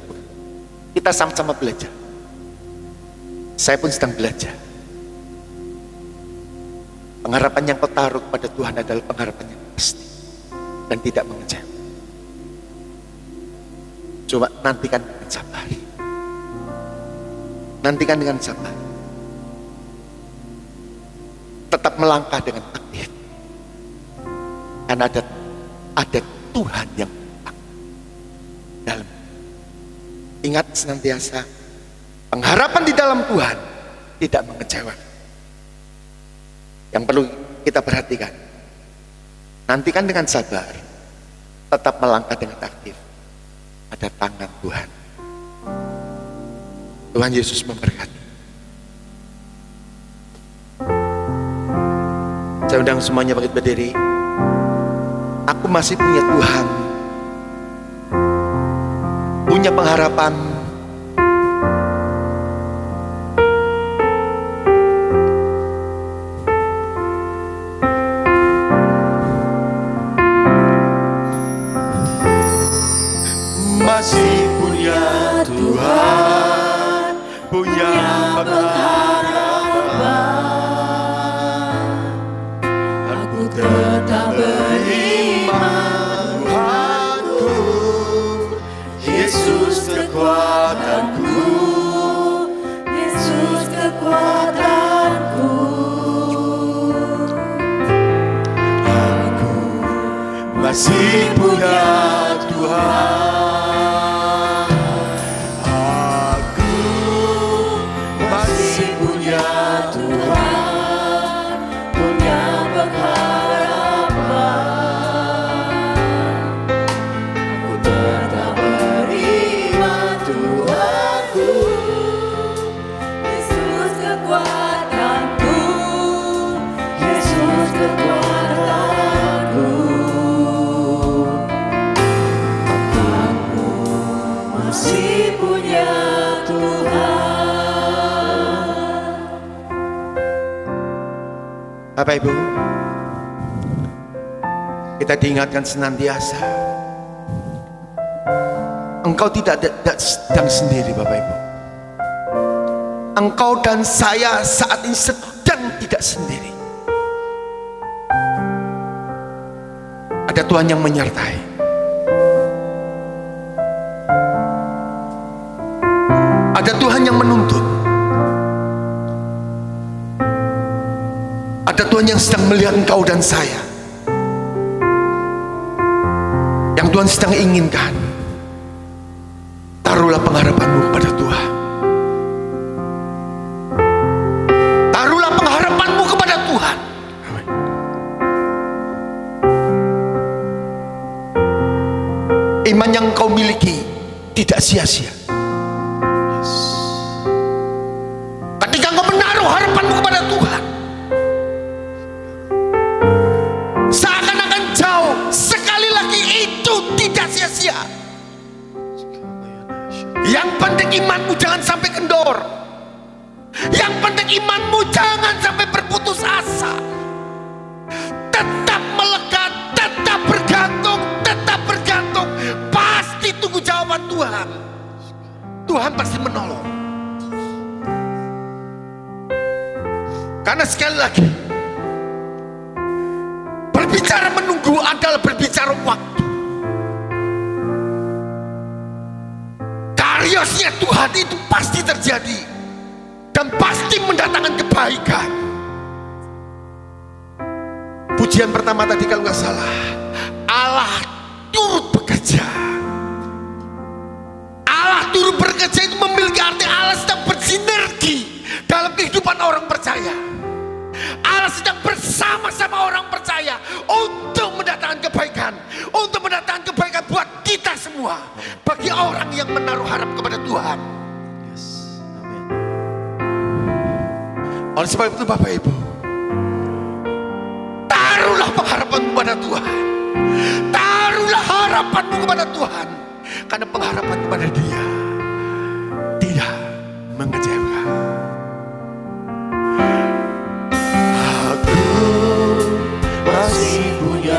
Kita sama-sama belajar. Saya pun sedang belajar. Pengharapan yang kau taruh kepada Tuhan adalah pengharapan yang pasti dan tidak mengecewakan. Coba nantikan dengan sabar. Nantikan dengan sabar. Tetap melangkah dengan aktif. Karena ada Tuhan yang dalam. Ingat senantiasa, pengharapan di dalam Tuhan tidak mengecewakan. Yang perlu kita perhatikan, nantikan dengan sabar, tetap melangkah dengan aktif. Ada tangan Tuhan. Tuhan Yesus memberkati. Saya undang semuanya bangkit berdiri. Aku masih punya Tuhan, punya pengharapan. Masih punya Tuhan, punya pengharapan. Aku tetap beriman, Tuhanku, Yesus kekuatanku, Yesus kekuatanku. Aku masih punya Tuhan. Bapak Ibu, kita diingatkan senantiasa, engkau tidak sedang sendiri Bapak Ibu. Engkau dan saya saat ini sedang tidak sendiri. Ada Tuhan yang menyertai. Ada Tuhan yang menuntun. Ada Tuhan yang sedang melihat engkau dan saya. Yang Tuhan sedang inginkan, taruhlah pengharapanmu pada Tuhan. Taruhlah pengharapanmu kepada Tuhan. Iman yang kau miliki tidak sia-sia. Ketika kau menaruh harapanmu kepada Tuhan, seakan-akan jauh, sekali lagi itu tidak sia-sia. Yang penting imanmu jangan sampai kendor. Yang penting imanmu jangan sampai berputus asa. Tetap melekat, tetap bergantung, tetap bergantung. Pasti tunggu jawaban Tuhan. Tuhan pasti menolong. Karena sekali lagi, berbicara menunggu adalah berbicara waktu. Karyosnya Tuhan itu pasti terjadi dan pasti mendatangkan kebaikan. Pujian pertama tadi kalau nggak salah, Allah turut bekerja. Allah turut bekerja itu memiliki arti Allah sedang bersinergi dalam kehidupan orang percaya. Allah sedang bersama-sama orang percaya untuk mendatangkan kebaikan, untuk mendatangkan kebaikan buat kita semua, bagi orang yang menaruh harap kepada Tuhan. Oleh sebab itu Bapak Ibu, taruhlah pengharapanmu kepada Tuhan. Taruhlah harapanmu kepada Tuhan, karena pengharapan kepada Dia tidak mengecewakan. Masih punya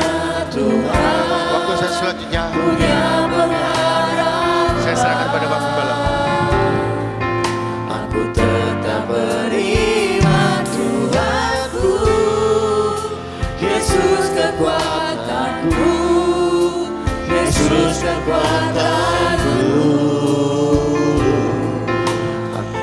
Tuhan. Waktu saya selanjutnya punya pengharapan. Saya serahkan pada Bapak Gembala. Aku tetap beriman Tuhanku, Yesus kekuatanku, Yesus kekuatanku. Aku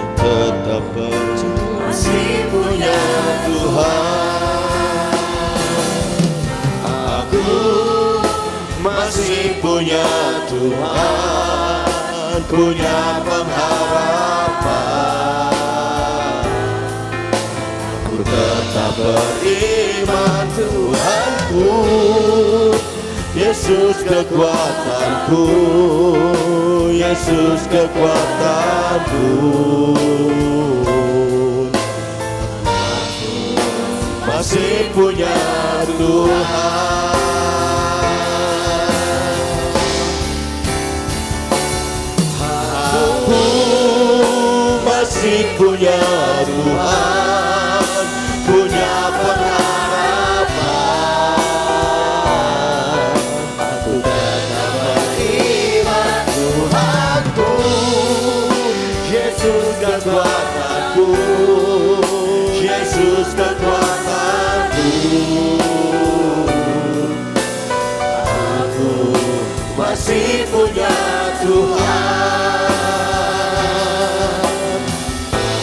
punya pengharapan. Aku tetap beriman Tuhanku, Yesus kekuatanku, Yesus kekuatanku. Masih punya Tuhan. Aku masih punya Tuhan, punya pengharapan. Aku tetap beriman Tuhanku, Yesus kekuatanku, Yesus kekuatanku. Aku masih punya Tuhan.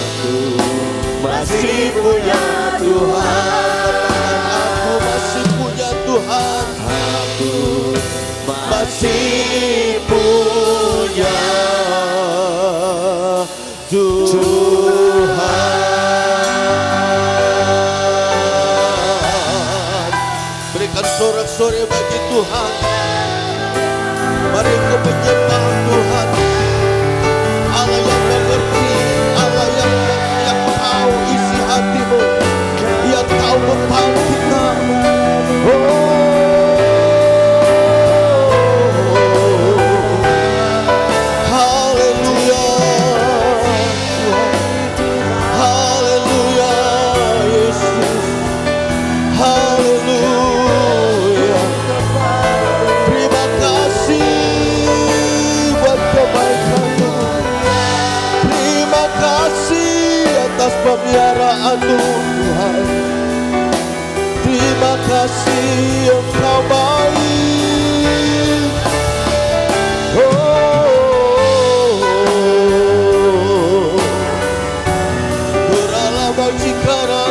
Aku masih punya Tuhan. Aku masih punya Tuhan. Aku masih punya Tuhan. Berikan sorak-sorai bagi Tuhan. Mari kita menyembah Tuhan, Allah yang mengerti, Allah yang tahu isi hatimu, Dia tahu tentang kita. Haleluya, haleluya Yesus, haleluya. Terima kasih buat kebaikan-Mu. Terima kasih atas pemeliharaan-Mu Tuhan. Terima kasih Engkau baik. Berala bajikara.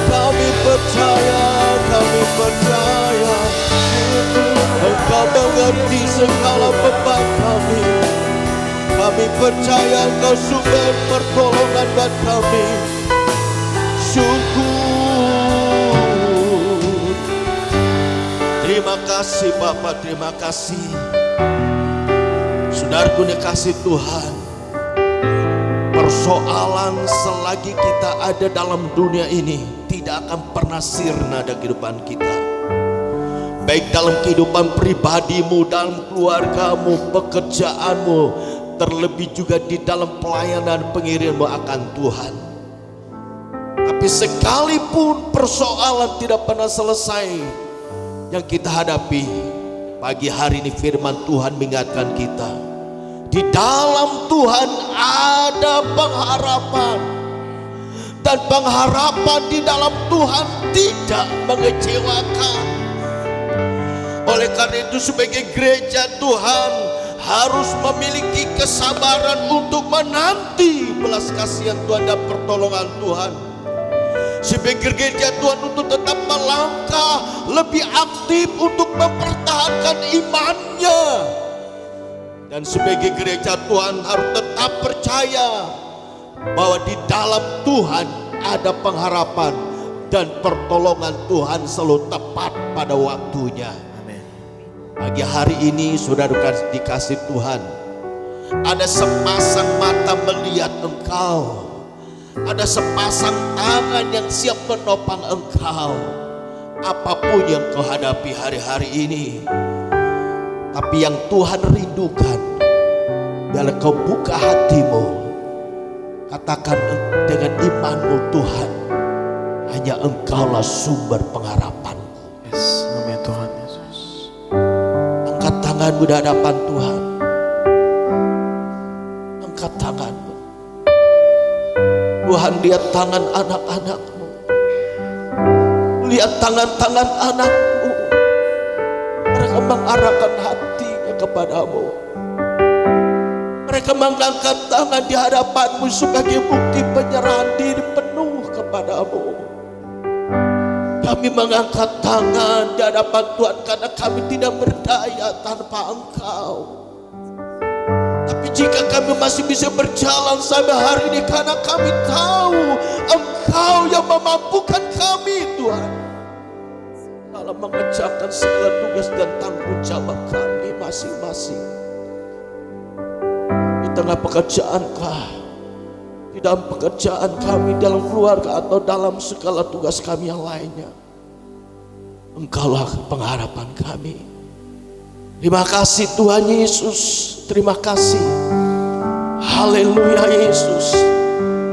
Kami percaya Engkau mengerti segala beban kami. Kami percaya Engkau sumber pertolongan buat kami. Syukur. Terima kasih Bapak, terima kasih. Saudaraku dikasih Tuhan, persoalan selagi kita ada dalam dunia ini tidak akan pernah sirna dalam kehidupan kita. Baik dalam kehidupan pribadimu, dalam keluargamu, pekerjaanmu, terlebih juga di dalam pelayanan pengirianmu akan Tuhan. Tapi sekalipun persoalan tidak pernah selesai yang kita hadapi, pagi hari ini firman Tuhan mengingatkan kita, di dalam Tuhan ada pengharapan. Dan pengharapan di dalam Tuhan tidak mengecewakan. Oleh karena itu sebagai gereja Tuhan harus memiliki kesabaran untuk menanti belas kasihan Tuhan dan pertolongan Tuhan. Sebagai gereja Tuhan untuk tetap melangkah lebih aktif untuk mempertahankan imannya. Dan sebagai gereja Tuhan harus tetap percaya bahwa di dalam Tuhan ada pengharapan dan pertolongan Tuhan selalu tepat pada waktunya. Amin. Pagi hari ini saudara dikasih Tuhan, ada sepasang mata melihat engkau, ada sepasang tangan yang siap menopang engkau apapun yang kau hadapi hari-hari ini. Tapi yang Tuhan rindukan adalah kau buka hatimu. Katakan dengan imanmu, Tuhan, hanya Engkaulah sumber pengharapanku. Yes, amin Tuhan Yesus. Angkat tanganmu di hadapan Tuhan. Angkat tanganmu. Tuhan, lihat tangan anak-anakmu. Lihat tangan-tangan anakmu. Mereka mengarahkan hatinya kepadamu. Mereka mengangkat tangan di hadapanmu sebagai bukti penyerahan diri penuh kepadamu. Gak Kami mengangkat tangan di hadapan Tuhan karena kami tidak berdaya tanpa Engkau. Tapi jika kami masih bisa berjalan sampai hari ini karena kami tahu Engkau yang memampukan kami, Tuhan, dalam mengerjakan segala tugas dan tanggung jawab kami masing-masing. Di tengah pekerjaankah, di dalam pekerjaan kami, dalam keluarga, atau dalam segala tugas kami yang lainnya, Engkaulah pengharapan kami. Terima kasih Tuhan Yesus, terima kasih. Haleluya Yesus.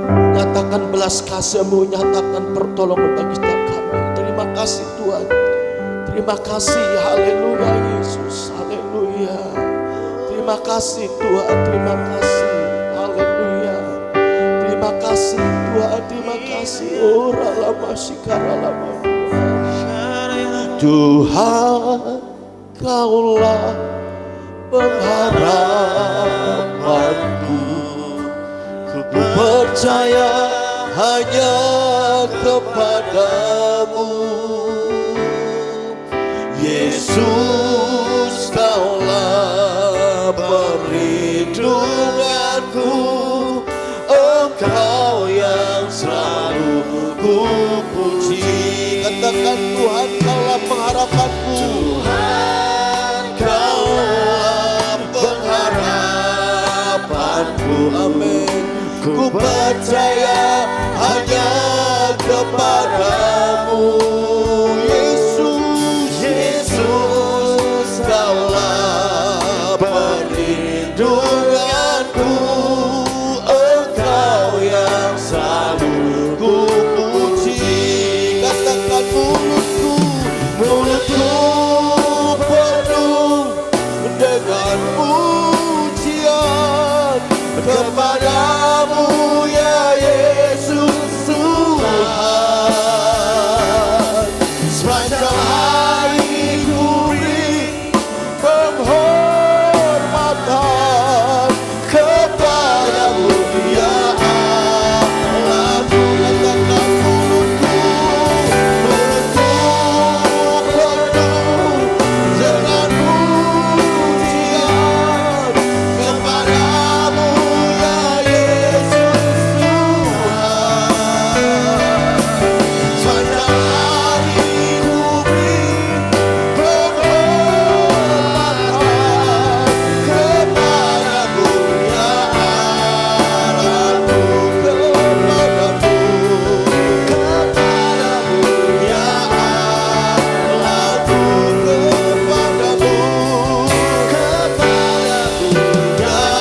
Nyatakan belas kasih-Mu, nyatakan pertolongan bagi setiap kami. Terima kasih Tuhan. Terima kasih, haleluya Yesus, haleluya. Terima kasih Tuhan, terima kasih, haleluya. Terima kasih Tuhan, terima kasih. Oh ralama sikaralama. Tuhan, Kaulah pengharapanku. Ku percaya hanya kepadamu, Yesus. Kaulah perlindunganku, Engkau yang selalu ku puji. Katakan Tuhan, Kaulah pengharapanku. Tuhan, Kaulah pengharapanku. Amin. Ku percaya hanya kepadamu, Yesus. Yesus, Kaulah perlindunganku, Engkau yang selalu ku puji. Katakan mulutku penuh dengan pujian kepadamu ya Yesus Tuhan. Sepanjang hari ku beri penghormatan kepadamu ya Allah. Katakan mulutku penuh dengan pujian kepadamu ya Yesus Tuhan. Sepanjang hari ku beri penghormatan kepadamu ya Allahku, kepadamu ya Allahku, kepadamu ya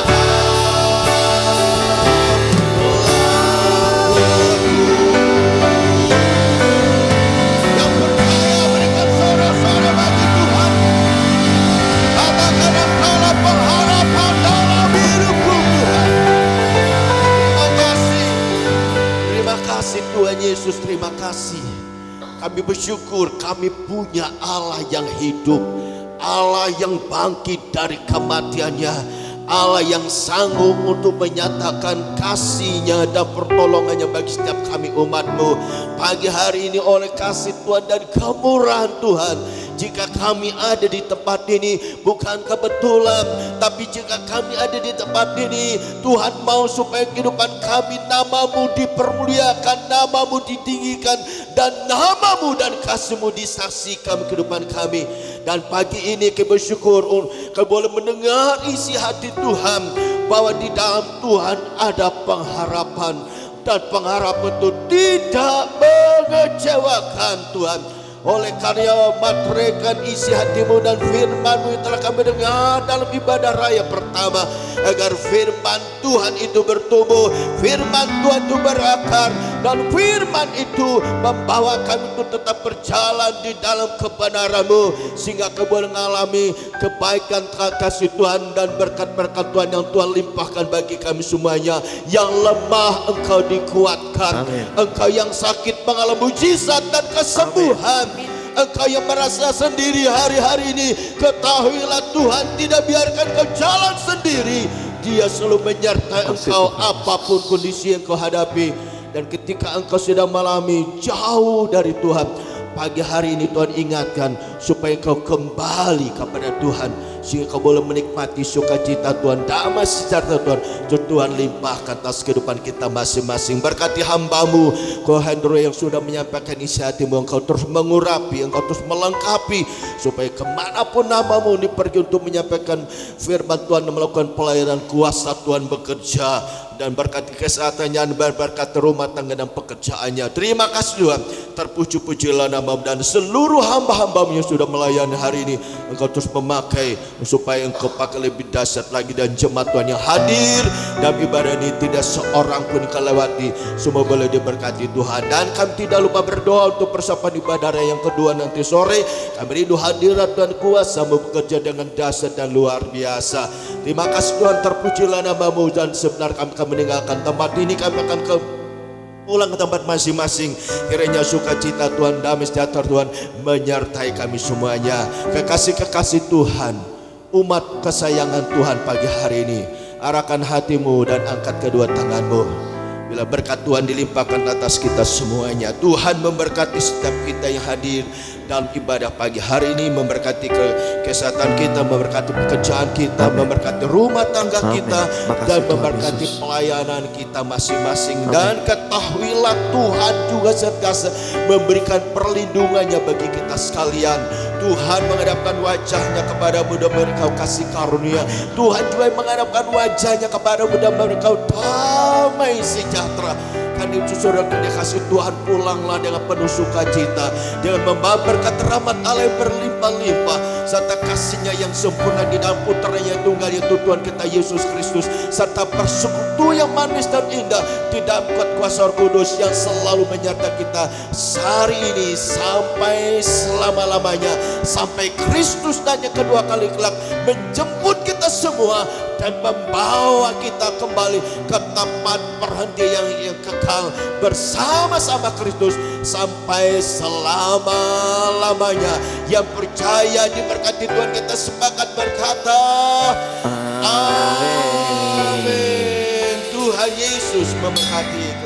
yang percaya berikan sorak-sorai bagi Tuhan. Katakan Engkaulah pengharapan dalam hidupku Tuhan. Terima kasih. Terima kasih Tuhan Yesus, terima kasih. Kami bersyukur kami punya Allah yang hidup, Allah yang bangkit dari kematiannya, Allah yang sanggup untuk menyatakan kasih-Nya dan pertolongannya bagi setiap kami umat-Mu. Pagi hari ini oleh kasih Tuhan dan kemurahan Tuhan, jika kami ada di tempat ini bukan kebetulan, tapi jika kami ada di tempat ini, Tuhan mau supaya kehidupan kami namamu dipermuliakan, namamu ditinggikan, dan namamu dan kasih-Mu disaksikan kehidupan kami. Dan pagi ini kami bersyukur kami boleh mendengar isi hati Tuhan, bahwa di dalam Tuhan ada pengharapan, dan pengharapan itu tidak mengecewakan Tuhan. Oleh karena matrekan isi hatimu dan firman-Mu yang telah kami dengar dalam ibadah raya pertama, agar firman Tuhan itu bertumbuh, firman Tuhan itu berakar, dan firman itu membawa kami untuk tetap berjalan di dalam kebenaran-Mu, sehingga kami boleh mengalami kebaikan kasih Tuhan dan berkat-berkat Tuhan yang Tuhan limpahkan bagi kami semuanya. Yang lemah Engkau dikuatkan, Engkau yang sakit mengalami mujizat dan kesembuhan, Engkau yang merasa sendiri hari-hari ini, ketahuilah Tuhan tidak biarkan kau jalan sendiri. Dia selalu menyertai engkau apapun kondisi yang kau hadapi. Dan ketika engkau sedang mengalami jauh dari Tuhan, pagi hari ini Tuhan ingatkan supaya kau kembali kepada Tuhan, sehingga kau boleh menikmati sukacita Tuhan, damai sejahtera Tuhan limpahkan atas kehidupan kita masing-masing. Berkati hamba-Mu Ko Hendro yang sudah menyampaikan isi hati-Mu, Engkau terus mengurapi, Engkau terus melengkapi, supaya kemanapun nama-Mu ini pergi untuk menyampaikan firman Tuhan dan melakukan pelayanan, kuasa Tuhan bekerja, dan berkati kesehatannya, dan berkati rumah tangga dan pekerjaannya. Terima kasih Tuhan, terpuji-pujilah nama-Mu, dan seluruh hamba-hamba-Mu yang sudah melayani hari ini Engkau terus memakai supaya Engkau pakai lebih dahsyat lagi, dan jemaat Tuhan yang hadir dalam ibadah ini tidak seorang pun Engkau lewati, semua boleh diberkati Tuhan. Dan kami tidak lupa berdoa untuk persiapan ibadah yang kedua nanti sore. Kami rindu hadirat dan kuasa-Mu bekerja dengan dahsyat dan luar biasa. Terima kasih Tuhan, terpujilah nama-Mu, dan sebenarnya kami akan meninggalkan tempat ini, kami akan pulang ke tempat masing-masing. Kiranya sukacita Tuhan, damai sejahtera Tuhan menyertai kami semuanya. Kekasih-kekasih Tuhan, umat kesayangan Tuhan pagi hari ini, arahkan hatimu dan angkat kedua tanganmu. Bila berkat Tuhan dilimpahkan atas kita semuanya. Tuhan memberkati setiap kita yang hadir dalam ibadah pagi hari ini, memberkati kesehatan kita, memberkati pekerjaan kita, memberkati rumah tangga kita, dan memberkati pelayanan kita masing-masing. Dan ketahuilah Tuhan juga sentiasa memberikan perlindungannya bagi kita sekalian. Tuhan menghadapkan wajahnya kepadamu dan memberikan kasih karunia. Tuhan juga menghadapkan wajahnya kepadamu dan memberikan damai sejahtera. Karena itu saudara kasih Tuhan, pulanglah dengan penuh sukacita, dengan membawa berkat rahmat Allah yang berlimpah-limpah, serta kasihnya yang sempurna di dalam putranya tunggal yaitu Tuhan kita Yesus Kristus, serta persekutu yang manis dan indah di dalam kuasa Roh Kudus yang selalu menyertai kita sehari ini sampai selama-lamanya, sampai Kristus dan yang kedua kali kelak menjemput kita semua dan membawa kita kembali ke tempat perhentian yang kekal bersama-sama Kristus sampai selama-lamanya. Yang percaya diberkati Tuhan, kita sepakat berkata amin. Tuhan Yesus memberkati.